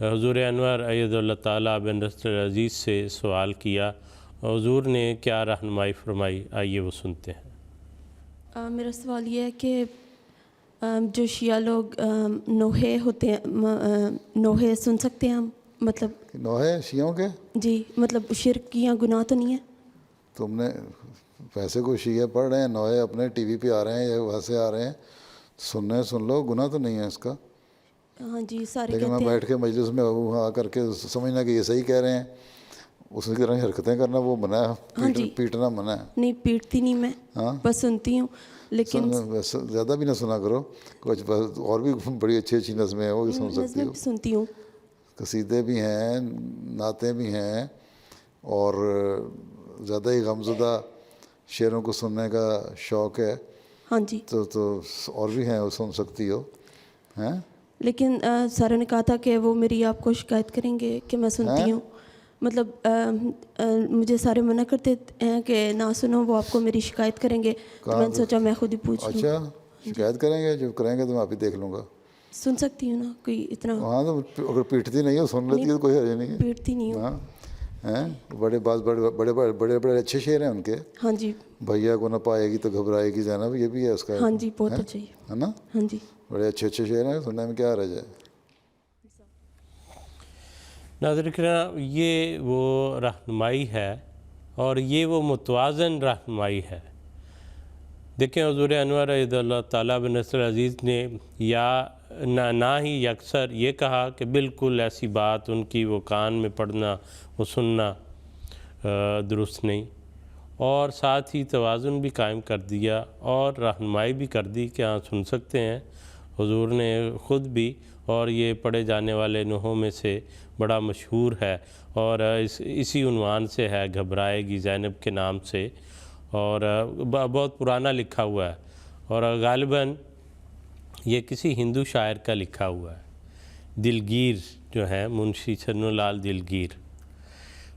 حضور انور اید اللہ تعالیٰ بن رسول العزیز سے سوال کیا، حضور نے کیا رہنمائی فرمائی، آئیے وہ سنتے ہیں۔ میرا سوال یہ ہے کہ جو شیعہ لوگ نوحے ہوتے ہیں، نوحے سن سکتے ہیں ہم؟ مطلب نوحے شیعوں کے؟ جی، مطلب شرک یا گناہ تو نہیں ہے؟ تم نے ویسے کوئی شیعہ پڑھ رہے ہیں، نوحے اپنے ٹی وی پہ آ رہے ہیں یا ویسے آ رہے ہیں، سن لو، گناہ تو نہیں ہے اس کا۔ ہاں جی، سارے لیکن کہتے میں ہیں بیٹھ کے مجلس میں آ کر کے سمجھنا کہ یہ صحیح کہہ رہے ہیں، اس کی طرح حرکتیں کرنا وہ منع ہے، پیٹنا منع ہے۔ نہیں، پیٹتی نہیں میں، بس سنتی ہوں، لیکن زیادہ بھی نہ سنا کرو، کچھ اور بھی بڑی اچھی اچھی نظمیں ہیں وہ بھی سن سکتی ہو، سنتی ہوں، قصیدے بھی ہیں، نعتیں بھی ہیں، اور زیادہ ہی غمزدہ شعروں کو سننے کا شوق ہے ہاں جی، تو اور بھی ہیں وہ سن سکتی ہو ہیں۔ لیکن ساروں نے کہا تھا کہ وہ میری آپ کو شکایت کریں گے کہ میں سنتی ہوں، مطلب مجھے سارے منع کرتے ہیں کہ نہ سنو، وہ آپ کو میری شکایت کریں گے، تو میں نے سوچا میں خود ہی پوچھ لوں۔ اچھا شکایت کریں گے؟ جو کریں گے تو میں آپ ہی دیکھ لوں گا۔ سن سکتی ہوں نا کوئی اتنا؟ ہاں تو اگر پیٹتی نہیں ہو سن لیتی ہے تو کوئی حرج نہیں ہے۔ پیٹتی نہیں ہوں۔ ہاں ہیں بڑے بڑے اچھے شعر ہیں ان کے۔ ہاں جی۔ بھیا کو نہ پائے گی تو گھبرائے گی زینب، یہ بھی ہے اس کا۔ ہاں جی بہت اچھا ہے نا؟ ہاں جی بڑے اچھے شعر ہیں، سننے میں کیا حرج ہے۔ ناظرین کرام، یہ وہ رہنمائی ہے اور یہ وہ متوازن رہنمائی ہے۔ دیکھیں حضور انور رضی اللہ تعالیٰ بن نصر عزیز نے یا نہ ہی یکسر یہ کہا کہ بالکل ایسی بات ان کی وہ کان میں پڑنا وہ سننا درست نہیں، اور ساتھ ہی توازن بھی قائم کر دیا اور رہنمائی بھی کر دی کہ ہاں سن سکتے ہیں۔ حضور نے خود بھی، اور یہ پڑھے جانے والے نوحوں میں سے بڑا مشہور ہے اور اسی عنوان سے ہے، گھبرائے گی زینب کے نام سے، اور بہت پرانا لکھا ہوا ہے، اور غالباً یہ کسی ہندو شاعر کا لکھا ہوا ہے، دلگیر جو ہے منشی چھنو لال دلگیر،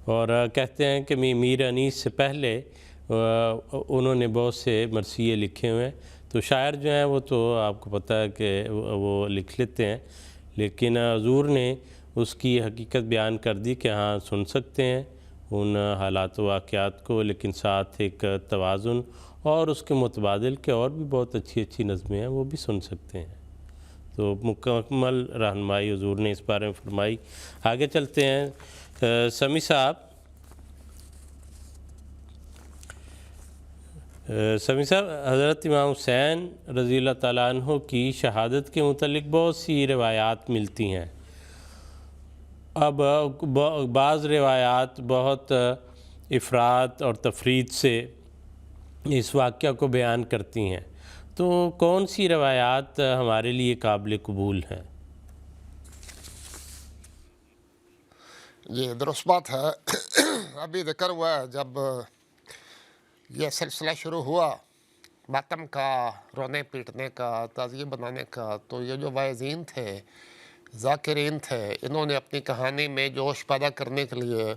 اور کہتے ہیں کہ میر انیس سے پہلے انہوں نے بہت سے مرثیے لکھے ہوئے ہیں۔ تو شاعر جو ہیں وہ تو آپ کو پتہ ہے کہ وہ لکھ لیتے ہیں، لیکن حضور نے اس کی حقیقت بیان کر دی کہ ہاں سن سکتے ہیں ان حالات و واقعات کو، لیکن ساتھ ایک توازن اور اس کے متبادل کے اور بھی بہت اچھی اچھی نظمیں ہیں وہ بھی سن سکتے ہیں۔ تو مکمل رہنمائی حضور نے اس بارے میں فرمائی۔ آگے چلتے ہیں سمیع صاحب۔ سمیع صاحب، حضرت امام حسین رضی اللہ تعالیٰ عنہ کی شہادت کے متعلق بہت سی روایات ملتی ہیں۔ اب بعض روایات بہت افراط اور تفرید سے اس واقعہ کو بیان کرتی ہیں، تو کون سی روایات ہمارے لیے قابل قبول ہیں؟ یہ درست بات ہے۔ ابھی ذکر ہوا ہے جب یہ سلسلہ شروع ہوا ماتم کا، رونے پیٹنے کا، تعزیے بنانے کا، تو یہ جو واعظین تھے، ذاکرین تھے، انہوں نے اپنی کہانی میں جوش پیدا کرنے کے لیے،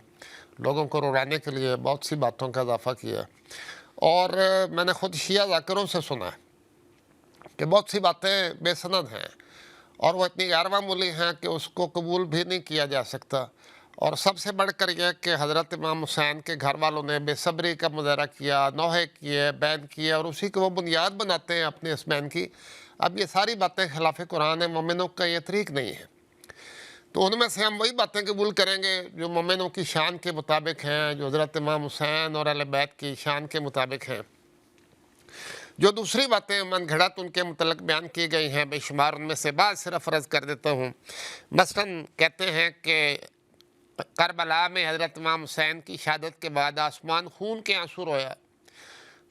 لوگوں کو رلانے کے لیے بہت سی باتوں کا اضافہ کیا، اور میں نے خود شیعہ ذاکروں سے سنا کہ بہت سی باتیں بے سند ہیں اور وہ اتنی غیر معمولی ہیں کہ اس کو قبول بھی نہیں کیا جا سکتا۔ اور سب سے بڑھ کر یہ کہ حضرت امام حسین کے گھر والوں نے بے صبری کا مظاہرہ کیا، نوحے کیے، بین کیے، اور اسی کو وہ بنیاد بناتے ہیں اپنے اس بین کی۔ اب یہ ساری باتیں خلاف قرآن ہیں، مومنوں کا یہ طریق نہیں ہے، تو ان میں سے ہم وہی باتیں قبول کریں گے جو مومنوں کی شان کے مطابق ہیں، جو حضرت امام حسین اور اہل بیت کی شان کے مطابق ہیں۔ جو دوسری باتیں من گھڑت ان کے متعلق بیان کی گئی ہیں بے شمار، ان میں سے بعض صرف عرض کر دیتا ہوں۔ مثلاً کہتے ہیں کہ کربلا میں حضرت امام حسین کی شہادت کے بعد آسمان خون کے آنسو رویا،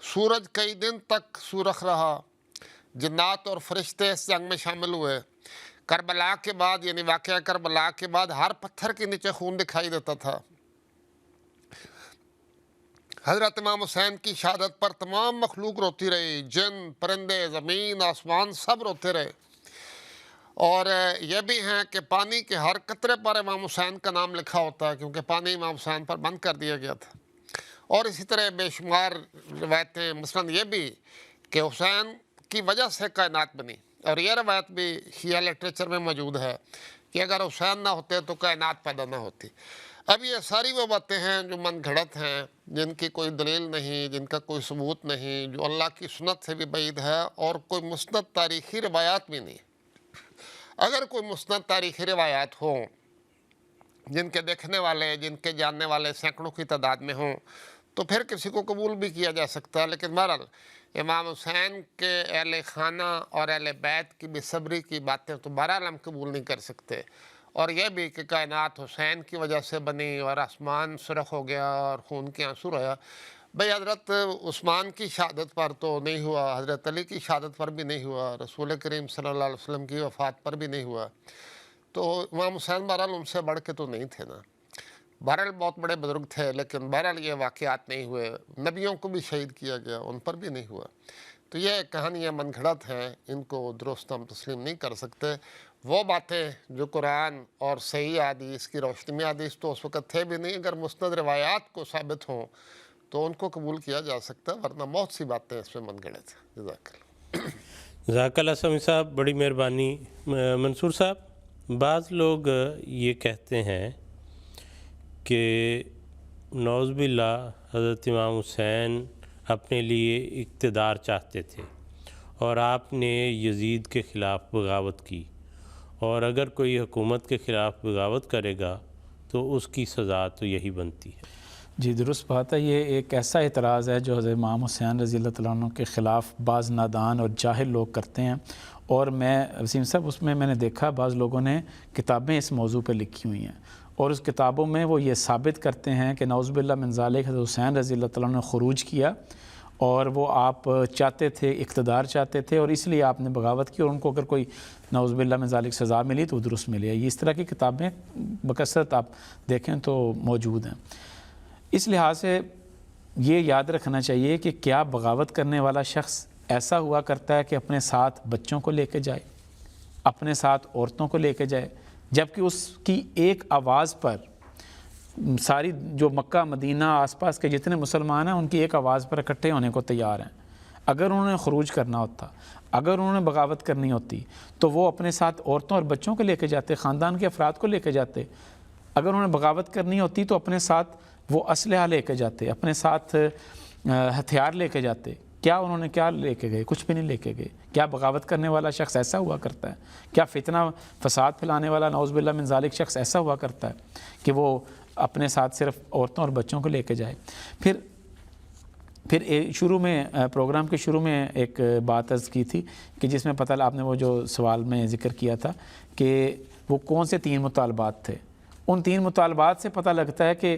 سورج کئی دن تک سرخ رہا، جنات اور فرشتے اس جنگ میں شامل ہوئے۔ کربلا کے بعد، یعنی واقعہ کربلا کے بعد، ہر پتھر کے نیچے خون دکھائی دیتا تھا۔ حضرت امام حسین کی شہادت پر تمام مخلوق روتی رہی، جن، پرندے، زمین، آسمان، سب روتے رہے۔ اور یہ بھی ہیں کہ پانی کے ہر قطرے پر امام حسین کا نام لکھا ہوتا ہے، کیونکہ پانی امام حسین پر بند کر دیا گیا تھا۔ اور اسی طرح بے شمار روایتیں، مثلاً یہ بھی کہ حسین کی وجہ سے کائنات بنی، اور یہ روایت بھی شیعہ لٹریچر میں موجود ہے کہ اگر حسین نہ ہوتے تو کائنات پیدا نہ ہوتی۔ اب یہ ساری وہ باتیں ہیں جو من گھڑت ہیں، جن کی کوئی دلیل نہیں، جن کا کوئی ثبوت نہیں، جو اللہ کی سنت سے بھی بعید ہے، اور کوئی مستند تاریخی روایات بھی نہیں۔ اگر کوئی مستند تاریخی روایات ہوں جن کے دیکھنے والے، جن کے جاننے والے سینکڑوں کی تعداد میں ہوں، تو پھر کسی کو قبول بھی کیا جا سکتا ہے، لیکن بہرحال امام حسین کے اہل خانہ اور اہل بیت کی بے صبری کی باتیں تو بہرحال ہم قبول نہیں کر سکتے۔ اور یہ بھی کہ کائنات حسین کی وجہ سے بنی اور آسمان سرخ ہو گیا اور خون کے آنسو رویا، بھئی حضرت عثمان کی شہادت پر تو نہیں ہوا، حضرت علی کی شہادت پر بھی نہیں ہوا، رسول کریم صلی اللہ علیہ وسلم کی وفات پر بھی نہیں ہوا، تو امام حسین بہرحال ان سے بڑھ کے تو نہیں تھے نا۔ بہرحال بہت بڑے بزرگ تھے، لیکن بہرحال یہ واقعات نہیں ہوئے۔ نبیوں کو بھی شہید کیا گیا، ان پر بھی نہیں ہوا۔ تو یہ کہانیاں من گھڑت ہیں، ان کو درست ہم تسلیم نہیں کر سکتے۔ وہ باتیں جو قرآن اور صحیح حدیث کی روشنی میں، حدیث تو اس وقت تھے بھی نہیں، اگر مستند روایات کو ثابت ہوں تو ان کو قبول کیا جا سکتا ہے، ورنہ بہت سی باتیں اس میں من گڑت ہیں۔ جزاک اللہ۔ جزاک اللہ سمیع صاحب، بڑی مہربانی۔ منصور صاحب، بعض لوگ یہ کہتے ہیں کہ نعوذ باللہ حضرت امام حسین اپنے لیے اقتدار چاہتے تھے اور آپ نے یزید کے خلاف بغاوت کی، اور اگر کوئی حکومت کے خلاف بغاوت کرے گا تو اس کی سزا تو یہی بنتی ہے۔ جی درست بات ہے، یہ ایک ایسا اعتراض ہے جو حضرت امام حسین رضی اللہ تعالیٰ عنہ کے خلاف بعض نادان اور جاہل لوگ کرتے ہیں، اور میں وسیم صاحب اس میں نے دیکھا بعض لوگوں نے کتابیں اس موضوع پہ لکھی ہوئی ہیں، اور اس کتابوں میں وہ یہ ثابت کرتے ہیں کہ نعوذ باللہ من ذالک حضرت حسین رضی اللہ تعالیٰ عنہ نے خروج کیا، اور وہ آپ چاہتے تھے، اقتدار چاہتے تھے، اور اس لیے آپ نے بغاوت کی، اور ان کو اگر کوئی نعوذ باللہ من ذالک سزا ملی تو وہ درست ملی ہے۔ یہ اس طرح کی کتابیں بکثرت آپ دیکھیں تو موجود ہیں۔ اس لحاظ سے یہ یاد رکھنا چاہیے کہ کیا بغاوت کرنے والا شخص ایسا ہوا کرتا ہے کہ اپنے ساتھ بچوں کو لے کے جائے، اپنے ساتھ عورتوں کو لے کے جائے، جبکہ اس کی ایک آواز پر ساری جو مکہ مدینہ آس پاس کے جتنے مسلمان ہیں ان کی ایک آواز پر اکٹھے ہونے کو تیار ہیں؟ اگر انہوں نے خروج کرنا ہوتا، اگر انہوں نے بغاوت کرنی ہوتی تو وہ اپنے ساتھ عورتوں اور بچوں کو لے کے جاتے، خاندان کے افراد کو لے کے جاتے۔ اگر انہوں نے بغاوت کرنی ہوتی تو اپنے ساتھ وہ اسلحہ لے کے جاتے، اپنے ساتھ ہتھیار لے کے جاتے۔ کیا انہوں نے کیا لے کے گئے؟ کچھ بھی نہیں لے کے گئے۔ کیا بغاوت کرنے والا شخص ایسا ہوا کرتا ہے؟ کیا فتنہ فساد پھیلانے والا نعوذ باللہ من ذالک شخص ایسا ہوا کرتا ہے کہ وہ اپنے ساتھ صرف عورتوں اور بچوں کو لے کے جائے؟ پھر شروع میں پروگرام کے شروع میں ایک بات عرض کی تھی کہ جس میں پتہ آپ نے وہ جو سوال میں ذکر کیا تھا کہ وہ کون سے 3 مطالبات تھے۔ ان 3 مطالبات سے پتہ لگتا ہے کہ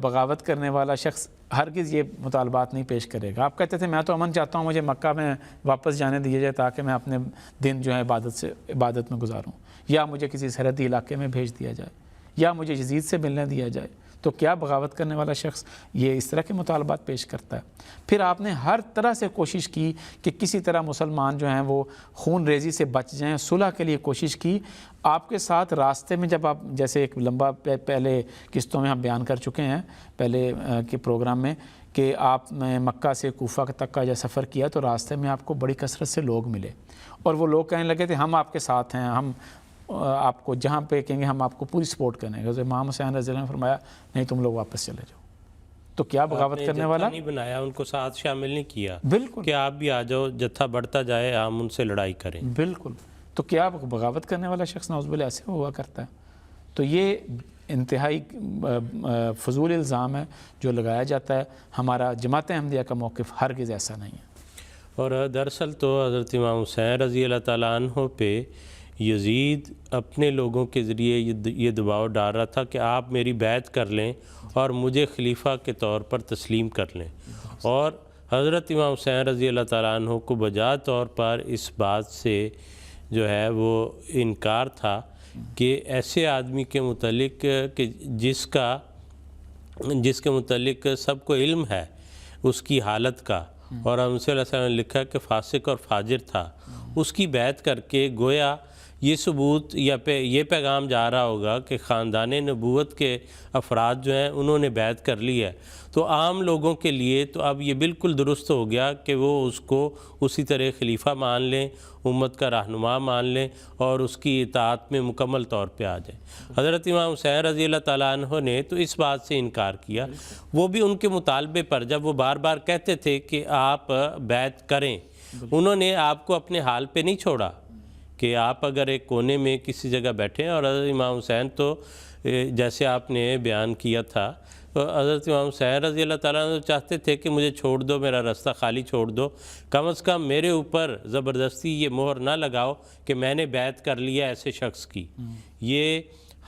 بغاوت کرنے والا شخص ہرگز یہ مطالبات نہیں پیش کرے گا۔ آپ کہتے تھے میں تو امن چاہتا ہوں، مجھے مکہ میں واپس جانے دیا جائے تاکہ میں اپنے دن جو ہے عبادت میں گزاروں، یا مجھے کسی سرحدی علاقے میں بھیج دیا جائے، یا مجھے یزید سے ملنے دیا جائے۔ تو کیا بغاوت کرنے والا شخص یہ اس طرح کے مطالبات پیش کرتا ہے؟ پھر آپ نے ہر طرح سے کوشش کی کہ کسی طرح مسلمان جو ہیں وہ خون ریزی سے بچ جائیں، صلح کے لیے کوشش کی۔ آپ کے ساتھ راستے میں جب آپ جیسے ایک لمبا پہلے قسطوں میں ہم بیان کر چکے ہیں پہلے کے پروگرام میں کہ آپ نے مکہ سے کوفہ تک کا جب سفر کیا تو راستے میں آپ کو بڑی کثرت سے لوگ ملے، اور وہ لوگ کہنے لگے تھے ہم آپ کے ساتھ ہیں، ہم آپ کو جہاں پہ کہیں گے ہم آپ کو پوری سپورٹ کریں گے۔ امام حسین رضی اللہ عنہ نے فرمایا نہیں، تم لوگ واپس چلے جاؤ۔ تو کیا بغاوت کرنے والا نہیں بنایا، ان کو ساتھ شامل نہیں کیا، بالکل کہ آپ بھی آ جاؤ، جتھا بڑھتا جائے ہم ان سے لڑائی کریں۔ بالکل۔ تو کیا بغاوت کرنے والا شخص نعوذ باللہ ایسے ہوا کرتا ہے؟ تو یہ انتہائی فضول الزام ہے جو لگایا جاتا ہے۔ ہمارا جماعت احمدیہ کا موقف ہرگز ایسا نہیں ہے۔ اور دراصل تو حضرت امام حسین رضی اللہ تعالیٰ عنہ پہ یزید اپنے لوگوں کے ذریعے یہ دباؤ ڈال رہا تھا کہ آپ میری بیعت کر لیں اور مجھے خلیفہ کے طور پر تسلیم کر لیں، اور حضرت امام حسین رضی اللہ تعالیٰ عنہ کو بجا طور پر اس بات سے جو ہے وہ انکار تھا کہ ایسے آدمی کے متعلق کہ جس کے متعلق سب کو علم ہے اس کی حالت کا، اور ہم صلی اللہ علیہ وسلم نے لکھا کہ فاسق اور فاجر تھا، اس کی بیعت کر کے گویا یہ ثبوت یا یہ پیغام جا رہا ہوگا کہ خاندان نبوت کے افراد جو ہیں انہوں نے بیعت کر لی ہے۔ تو عام لوگوں کے لیے تو اب یہ بالکل درست ہو گیا کہ وہ اس کو اسی طرح خلیفہ مان لیں، امت کا رہنما مان لیں، اور اس کی اطاعت میں مکمل طور پہ آ جائیں۔ حضرت امام حسین رضی اللہ تعالیٰ عنہ نے تو اس بات سے انکار کیا، وہ بھی ان کے مطالبے پر جب وہ بار بار کہتے تھے کہ آپ بیعت کریں، انہوں نے آپ کو اپنے حال پہ نہیں چھوڑا کہ آپ اگر ایک کونے میں کسی جگہ بیٹھیں، اور حضرت امام حسین تو جیسے آپ نے بیان کیا تھا، حضرت امام حسین رضی اللہ تعالیٰ عنہ چاہتے تھے کہ مجھے چھوڑ دو، میرا راستہ خالی چھوڑ دو، کم از کم میرے اوپر زبردستی یہ مہر نہ لگاؤ کہ میں نے بیعت کر لیا ایسے شخص کی۔ یہ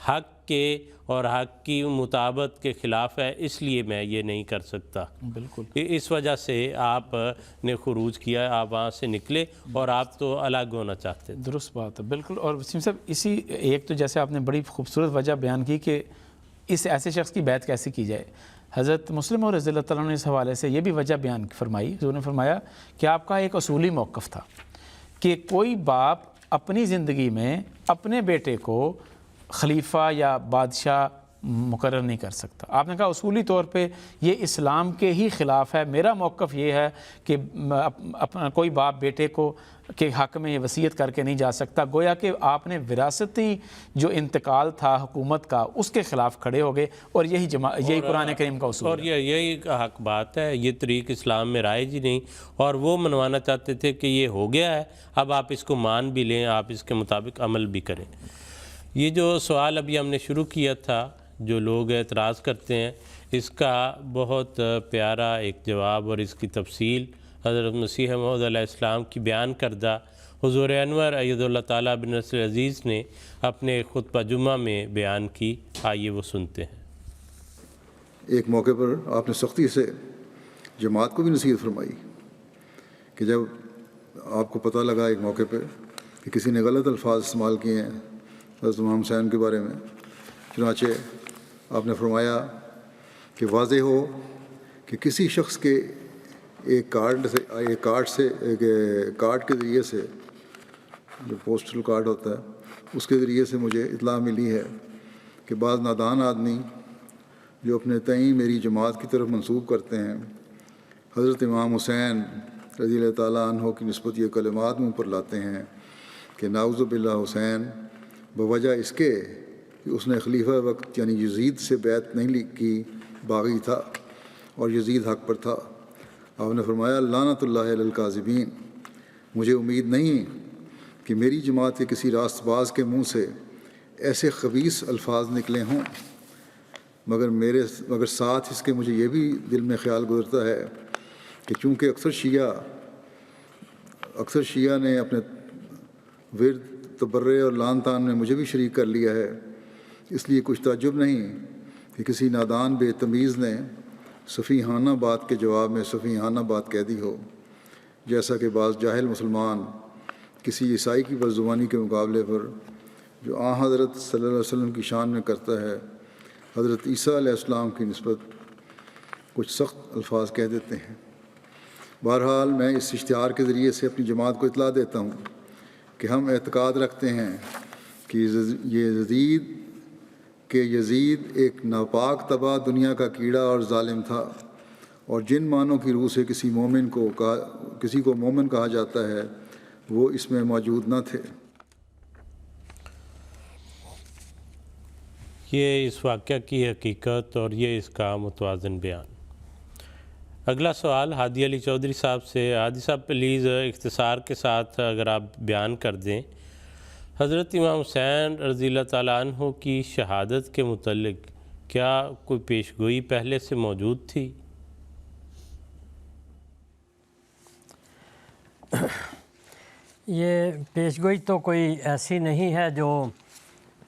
حق کے اور حق کی مطابقت کے خلاف ہے، اس لیے میں یہ نہیں کر سکتا۔ بالکل اس وجہ سے آپ نے خروج کیا، آپ وہاں سے نکلے اور آپ تو الگ ہونا چاہتے تھے۔ درست بات ہے، بالکل۔ اور وسیم صاحب اسی ایک تو جیسے آپ نے بڑی خوبصورت وجہ بیان کی کہ اس ایسے شخص کی بیعت کیسے کی جائے، حضرت مسلم اور رضی اللہ تعالیٰ نے اس حوالے سے یہ بھی وجہ بیان فرمائی، انہوں نے فرمایا کہ آپ کا ایک اصولی موقف تھا کہ کوئی باپ اپنی زندگی میں اپنے بیٹے کو خلیفہ یا بادشاہ مقرر نہیں کر سکتا۔ آپ نے کہا اصولی طور پہ یہ اسلام کے ہی خلاف ہے۔ میرا موقف یہ ہے کہ اپنا کوئی باپ بیٹے کو کے حق میں یہ وصیت کر کے نہیں جا سکتا، گویا کہ آپ نے وراثتی جو انتقال تھا حکومت کا اس کے خلاف کھڑے ہو گئے، اور یہی قرآن کریم کا اصول ہے۔ اور یہی حق بات ہے، یہ طریق اسلام میں رائج ہی نہیں، اور وہ منوانا چاہتے تھے کہ یہ ہو گیا ہے، اب آپ اس کو مان بھی لیں، آپ اس کے مطابق عمل بھی کریں۔ یہ جو سوال ابھی ہم نے شروع کیا تھا، جو لوگ اعتراض کرتے ہیں، اس کا بہت پیارا ایک جواب اور اس کی تفصیل حضرت مسیح موعود علیہ السلام کی بیان کردہ حضور انور اید اللہ تعالیٰ بن نصر عزیز نے اپنے خطبہ جمعہ میں بیان کی۔ آئیے وہ سنتے ہیں۔ ایک موقع پر آپ نے سختی سے جماعت کو بھی نصیحت فرمائی کہ جب آپ کو پتہ لگا ایک موقع پہ کہ کسی نے غلط الفاظ استعمال کیے ہیں حضرت امام حسین کے بارے میں، چنانچہ آپ نے فرمایا کہ واضح ہو کہ کسی شخص کے ایک کارڈ کے ذریعے سے، جو پوسٹل کارڈ ہوتا ہے، اس کے ذریعے سے مجھے اطلاع ملی ہے کہ بعض نادان آدمی جو اپنے تئیں میری جماعت کی طرف منسوب کرتے ہیں، حضرت امام حسین رضی اللہ تعالیٰ عنہ کی نسبت یہ کلمات منہ پر لاتے ہیں کہ نعوذ باللہ حسین بوجہ اس کے کہ اس نے خلیفہ وقت یعنی یزید سے بیعت نہیں کی، باغی تھا اور یزید حق پر تھا۔ آپ نے فرمایا لعنت اللہ علی الکاذبین، مجھے امید نہیں کہ میری جماعت کے کسی راست باز کے منہ سے ایسے خبیث الفاظ نکلے ہوں، مگر ساتھ اس کے مجھے یہ بھی دل میں خیال گزرتا ہے کہ چونکہ اکثر شیعہ نے اپنے ورد تبرے اور لعن طعن میں مجھے بھی شریک کر لیا ہے، اس لیے کچھ تعجب نہیں کہ کسی نادان بے تمیز نے سفیہانہ بات کے جواب میں سفیہانہ بات کہہ دی ہو، جیسا کہ بعض جاہل مسلمان کسی عیسائی کی بدزبانی کے مقابلے پر جو حضرت صلی اللہ علیہ وسلم کی شان میں کرتا ہے، حضرت عیسیٰ علیہ السلام کی نسبت کچھ سخت الفاظ کہہ دیتے ہیں۔ بہرحال میں اس اشتہار کے ذریعے سے اپنی جماعت کو اطلاع دیتا ہوں کہ ہم اعتقاد رکھتے ہیں کہ یزید ایک ناپاک تباہ دنیا کا کیڑا اور ظالم تھا، اور جن معنوں کی روح سے کسی کو مومن کہا جاتا ہے وہ اس میں موجود نہ تھے۔ یہ اس واقعہ کی حقیقت اور یہ اس کا متوازن بیان۔ اگلا سوال ہادی علی چودھری صاحب سے۔ ہادی صاحب پلیز اختصار کے ساتھ اگر آپ بیان کر دیں، حضرت امام حسین رضی اللہ تعالیٰ عنہ کی شہادت کے متعلق کیا کوئی پیشگوئی پہلے سے موجود تھی؟ یہ پیشگوئی تو کوئی ایسی نہیں ہے جو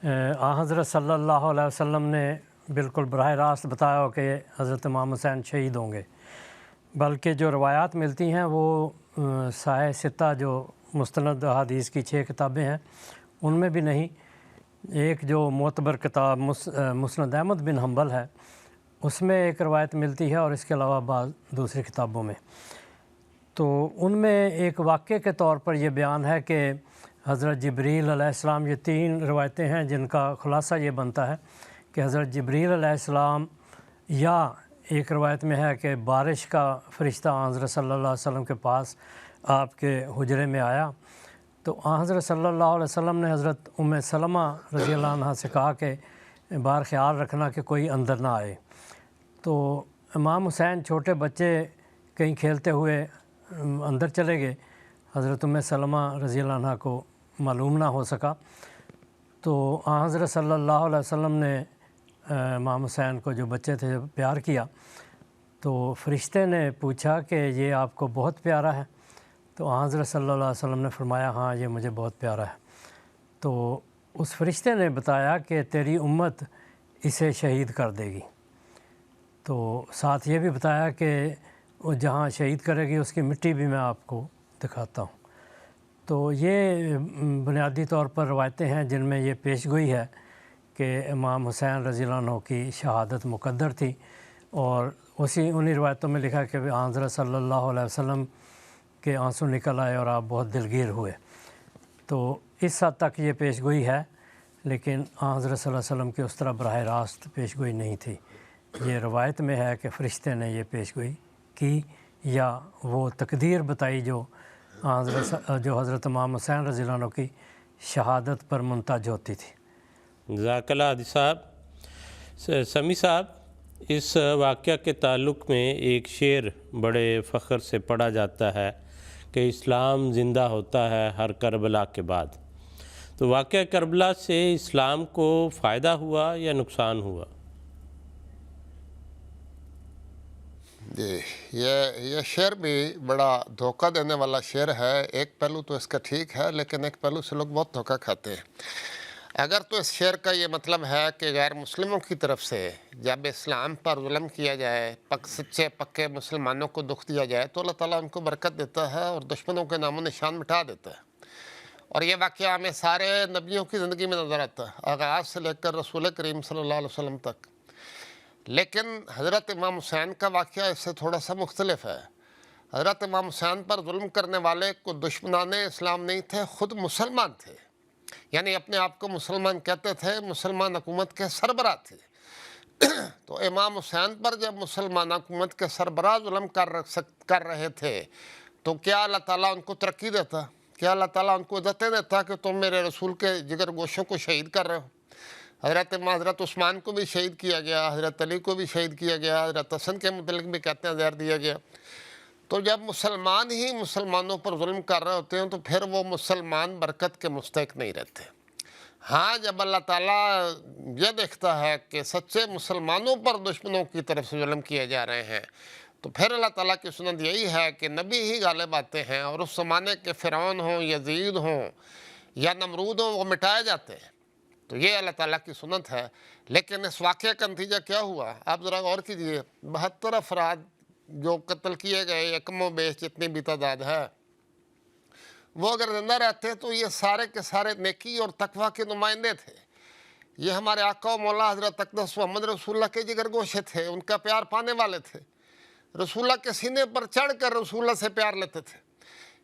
حضرت صلی اللہ علیہ وسلم نے بالکل براہ راست بتایا ہو کہ حضرت امام حسین شہید ہوں گے، بلکہ جو روایات ملتی ہیں وہ صحیح ستہ جو مستند حدیث کی 6 کتابیں ہیں ان میں بھی نہیں۔ ایک جو معتبر کتاب مسند احمد بن حنبل ہے اس میں ایک روایت ملتی ہے، اور اس کے علاوہ بعض دوسری کتابوں میں۔ تو ان میں ایک واقعے کے طور پر یہ بیان ہے کہ حضرت جبریل علیہ السلام، یہ 3 روایتیں ہیں جن کا خلاصہ یہ بنتا ہے کہ حضرت جبریل علیہ السلام، یا ایک روایت میں ہے کہ بارش کا فرشتہ حضرت صلی اللہ علیہ وسلم کے پاس آپ کے حجرے میں آیا، تو حضرت صلی اللہ علیہ وسلم نے حضرت ام سلمہ رضی اللہ عنہ سے کہا کہ باہر خیال رکھنا کہ کوئی اندر نہ آئے۔ تو امام حسین چھوٹے بچے کہیں کھیلتے ہوئے اندر چلے گئے، حضرت ام سلمہ رضی اللہ عنہ کو معلوم نہ ہو سکا، تو حضرت صلی اللہ علیہ وسلم نے امام حسین کو جو بچے تھے پیار کیا، تو فرشتے نے پوچھا کہ یہ آپ کو بہت پیارا ہے؟ تو حضرت صلی اللہ علیہ وسلم نے فرمایا ہاں یہ مجھے بہت پیارا ہے۔ تو اس فرشتے نے بتایا کہ تیری امت اسے شہید کر دے گی، تو ساتھ یہ بھی بتایا کہ وہ جہاں شہید کرے گی اس کی مٹی بھی میں آپ کو دکھاتا ہوں۔ تو یہ بنیادی طور پر روایتیں ہیں جن میں یہ پیشگوئی ہے کہ امام حسین رضی اللہ عنہ کی شہادت مقدر تھی، اور انہی روایتوں میں لکھا کہ حضرت صلی اللہ علیہ وسلم کے آنسو نکل آئے اور آپ بہت دلگیر ہوئے۔ تو اس حد تک یہ پیش گوئی ہے، لیکن حضرت صلی اللہ علیہ وسلم کی اس طرح براہ راست پیش گوئی نہیں تھی۔ یہ روایت میں ہے کہ فرشتے نے یہ پیش گوئی کی، یا وہ تقدیر بتائی جو حضرت امام حسین رضی اللہ عنہ کی شہادت پر منتج ہوتی تھی۔ جزاک اللہ حادی صاحب۔ سمیع صاحب، اس واقعہ کے تعلق میں ایک شعر بڑے فخر سے پڑھا جاتا ہے کہ اسلام زندہ ہوتا ہے ہر کربلا کے بعد، تو واقعہ کربلا سے اسلام کو فائدہ ہوا یا نقصان ہوا؟ جی، یہ شعر بھی بڑا دھوکہ دینے والا شعر ہے۔ ایک پہلو تو اس کا ٹھیک ہے، لیکن ایک پہلو سے لوگ بہت دھوکہ کھاتے ہیں۔ اگر تو اس شعر کا یہ مطلب ہے کہ غیر مسلموں کی طرف سے جب اسلام پر ظلم کیا جائے، سچے پکے مسلمانوں کو دکھ دیا جائے، تو اللہ تعالیٰ ان کو برکت دیتا ہے اور دشمنوں کے نام و نشان مٹا دیتا ہے۔ اور یہ واقعہ ہمیں سارے نبیوں کی زندگی میں نظر آتا ہے، آغاز سے لے کر رسول کریم صلی اللہ علیہ وسلم تک۔ لیکن حضرت امام حسین کا واقعہ اس سے تھوڑا سا مختلف ہے۔ حضرت امام حسین پر ظلم کرنے والے کو دشمنان اسلام نہیں تھے، خود مسلمان تھے، یعنی اپنے آپ کو مسلمان کہتے تھے، مسلمان حکومت کے سربراہ تھے۔ تو امام حسین پر جب مسلمان حکومت کے سربراہ ظلم کر رہے تھے تو کیا اللہ تعالیٰ ان کو ترقی دیتا؟ کیا اللہ تعالیٰ ان کو عزتیں دیتا کہ تم میرے رسول کے جگر گوشوں کو شہید کر رہے ہو؟ حضرت عثمان کو بھی شہید کیا گیا، حضرت علی کو بھی شہید کیا گیا، حضرت حسن کے متعلق بھی کہتے ہیں زہر دیا گیا۔ تو جب مسلمان ہی مسلمانوں پر ظلم کر رہے ہوتے ہیں تو پھر وہ مسلمان برکت کے مستحق نہیں رہتے۔ ہاں، جب اللہ تعالیٰ یہ دیکھتا ہے کہ سچے مسلمانوں پر دشمنوں کی طرف سے ظلم کیے جا رہے ہیں تو پھر اللہ تعالیٰ کی سنت یہی ہے کہ نبی ہی غالب آتے ہیں، اور اس زمانے کے فرعون ہوں، یزید ہوں یا نمرود ہوں، وہ مٹائے جاتے ہیں۔ تو یہ اللہ تعالیٰ کی سنت ہے۔ لیکن اس واقعے کا نتیجہ کیا ہوا؟ آپ ذرا غور کیجئے، 72 افراد جو قتل کیے گئے، یکم و بیش جتنی بھی تعداد ہے، وہ اگر زندہ رہتے تو یہ سارے کے سارے نیکی اور تقویٰ کے نمائندے تھے۔ یہ ہمارے آقا و مولا حضرت اقدس محمد رسول اللہ کے جگر گوشے تھے، ان کا پیار پانے والے تھے، رسول اللہ کے سینے پر چڑھ کر رسول اللہ سے پیار لیتے تھے۔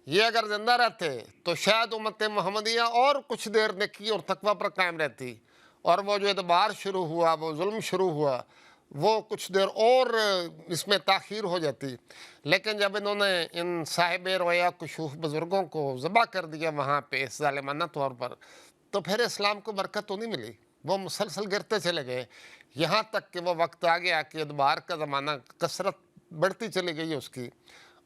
یہ اگر زندہ رہتے تو شاید امت محمدیہ اور کچھ دیر نیکی اور تقویٰ پر قائم رہتی، اور وہ جو ادبار شروع ہوا، وہ ظلم شروع ہوا، وہ کچھ دیر اور اس میں تاخیر ہو جاتی۔ لیکن جب انہوں نے ان صاحب رویا کشوف بزرگوں کو ذبح کر دیا وہاں پہ اس ظالمانہ طور پر، تو پھر اسلام کو برکت تو نہیں ملی، وہ مسلسل گرتے چلے گئے، یہاں تک کہ وہ وقت آ گیا کہ ادبار کا زمانہ، کثرت بڑھتی چلی گئی اس کی،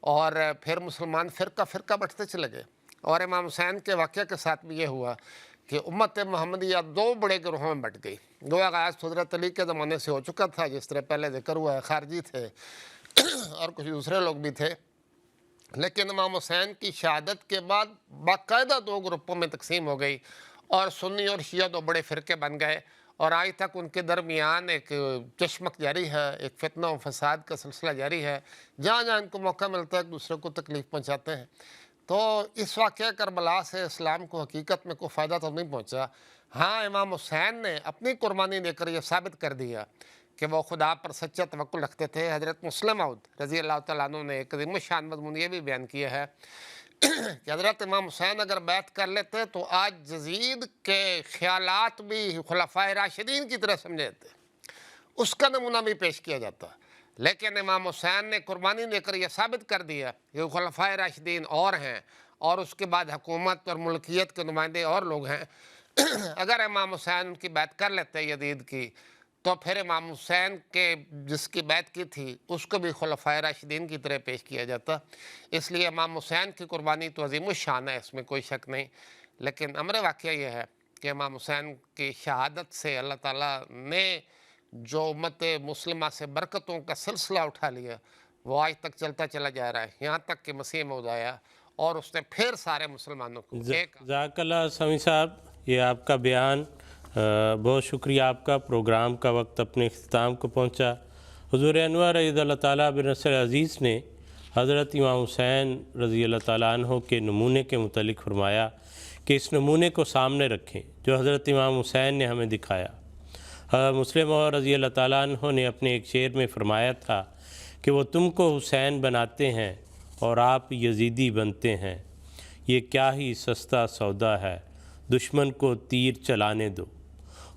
اور پھر مسلمان فرقہ فرقہ بٹھتے چلے گئے۔ اور امام حسین کے واقعہ کے ساتھ بھی یہ ہوا کہ امت محمدیہ 2 بڑے گروہوں میں بٹ گئی۔ دو آغاز حضرت علی کے زمانے سے ہو چکا تھا، جس طرح پہلے ذکر ہوا ہے، خارجی تھے اور کچھ دوسرے لوگ بھی تھے۔ لیکن امام حسین کی شہادت کے بعد باقاعدہ 2 گروپوں میں تقسیم ہو گئی، اور سنی اور شیعہ 2 بڑے فرقے بن گئے، اور آج تک ان کے درمیان ایک چشمک جاری ہے، ایک فتنہ و فساد کا سلسلہ جاری ہے، جہاں جہاں ان کو موقع ملتا ہے ایک دوسرے کو تکلیف پہنچاتے ہیں۔ تو اس واقعہ کربلا سے اسلام کو حقیقت میں کوئی فائدہ تو نہیں پہنچا۔ ہاں، امام حسین نے اپنی قربانی دے کر یہ ثابت کر دیا کہ وہ خدا پر سچا توکل رکھتے تھے۔ حضرت مسلم موعود رضی اللہ تعالیٰ عنہ نے ایک عظیم الشان مضمون یہ بھی بیان کیا ہے کہ حضرت امام حسین اگر بیعت کر لیتے تو آج یزید کے خیالات بھی خلفائے راشدین کی طرح سمجھے جاتے، اس کا نمونہ بھی پیش کیا جاتا۔ لیکن امام حسین نے قربانی دے کر یہ ثابت کر دیا کہ خلفائے راشدین اور ہیں، اور اس کے بعد حکومت اور ملکیت کے نمائندے اور لوگ ہیں۔ اگر امام حسین ان کی بیعت کر لیتے یزید کی، تو پھر امام حسین کے جس کی بیعت کی تھی اس کو بھی خلفائے راشدین کی طرح پیش کیا جاتا۔ اس لیے امام حسین کی قربانی تو عظیم الشان ہے، اس میں کوئی شک نہیں۔ لیکن امر واقعہ یہ ہے کہ امام حسین کی شہادت سے اللہ تعالیٰ نے جو امت مسلمہ سے برکتوں کا سلسلہ اٹھا لیا، وہ آج تک چلتا چلا جا رہا ہے، یہاں تک کہ مسیح موعود آیا اور اس نے پھر سارے مسلمانوں کو جزاک اللہ سمیع صاحب، یہ آپ کا بیان بہت شکریہ آپ کا۔ پروگرام کا وقت اپنے اختتام کو پہنچا۔ حضور انور رضی اللہ تعالیٰ بن نصر عزیز نے حضرت امام حسین رضی اللہ تعالیٰ عنہ کے نمونے کے متعلق فرمایا کہ اس نمونے کو سامنے رکھیں جو حضرت امام حسین نے ہمیں دکھایا۔ مسلم اور رضی اللہ تعالیٰ عنہ نے اپنے ایک شعر میں فرمایا تھا کہ وہ تم کو حسین بناتے ہیں اور آپ یزیدی بنتے ہیں۔ یہ کیا ہی سستا سودا ہے، دشمن کو تیر چلانے دو۔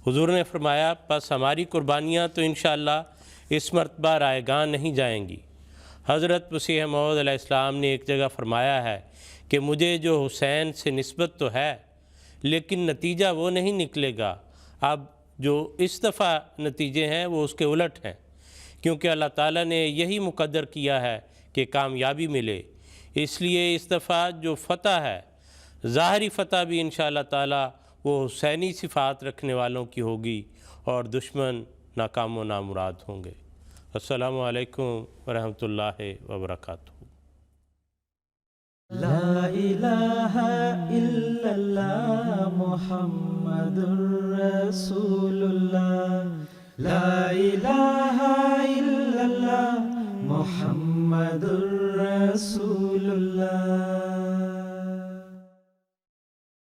حضور نے فرمایا پس ہماری قربانیاں تو انشاءاللہ اس مرتبہ رائگاں نہیں جائیں گی۔ حضرت مسیح موعود علیہ السلام نے ایک جگہ فرمایا ہے کہ مجھے جو حسین سے نسبت تو ہے لیکن نتیجہ وہ نہیں نکلے گا۔ اب جو اس دفعہ نتیجے ہیں وہ اس کے الٹ ہیں، کیونکہ اللہ تعالیٰ نے یہی مقدر کیا ہے کہ کامیابی ملے۔ اس لیے اس دفعہ جو فتح ہے، ظاہری فتح بھی انشاءاللہ تعالیٰ وہ حسینی صفات رکھنے والوں کی ہوگی اور دشمن ناکام و نامراد ہوں گے۔ السلام علیکم ورحمۃ اللہ وبرکاتہ۔ لا الہ الا اللہ محمد رسول اللہ، لا الہ الا اللہ محمد رسول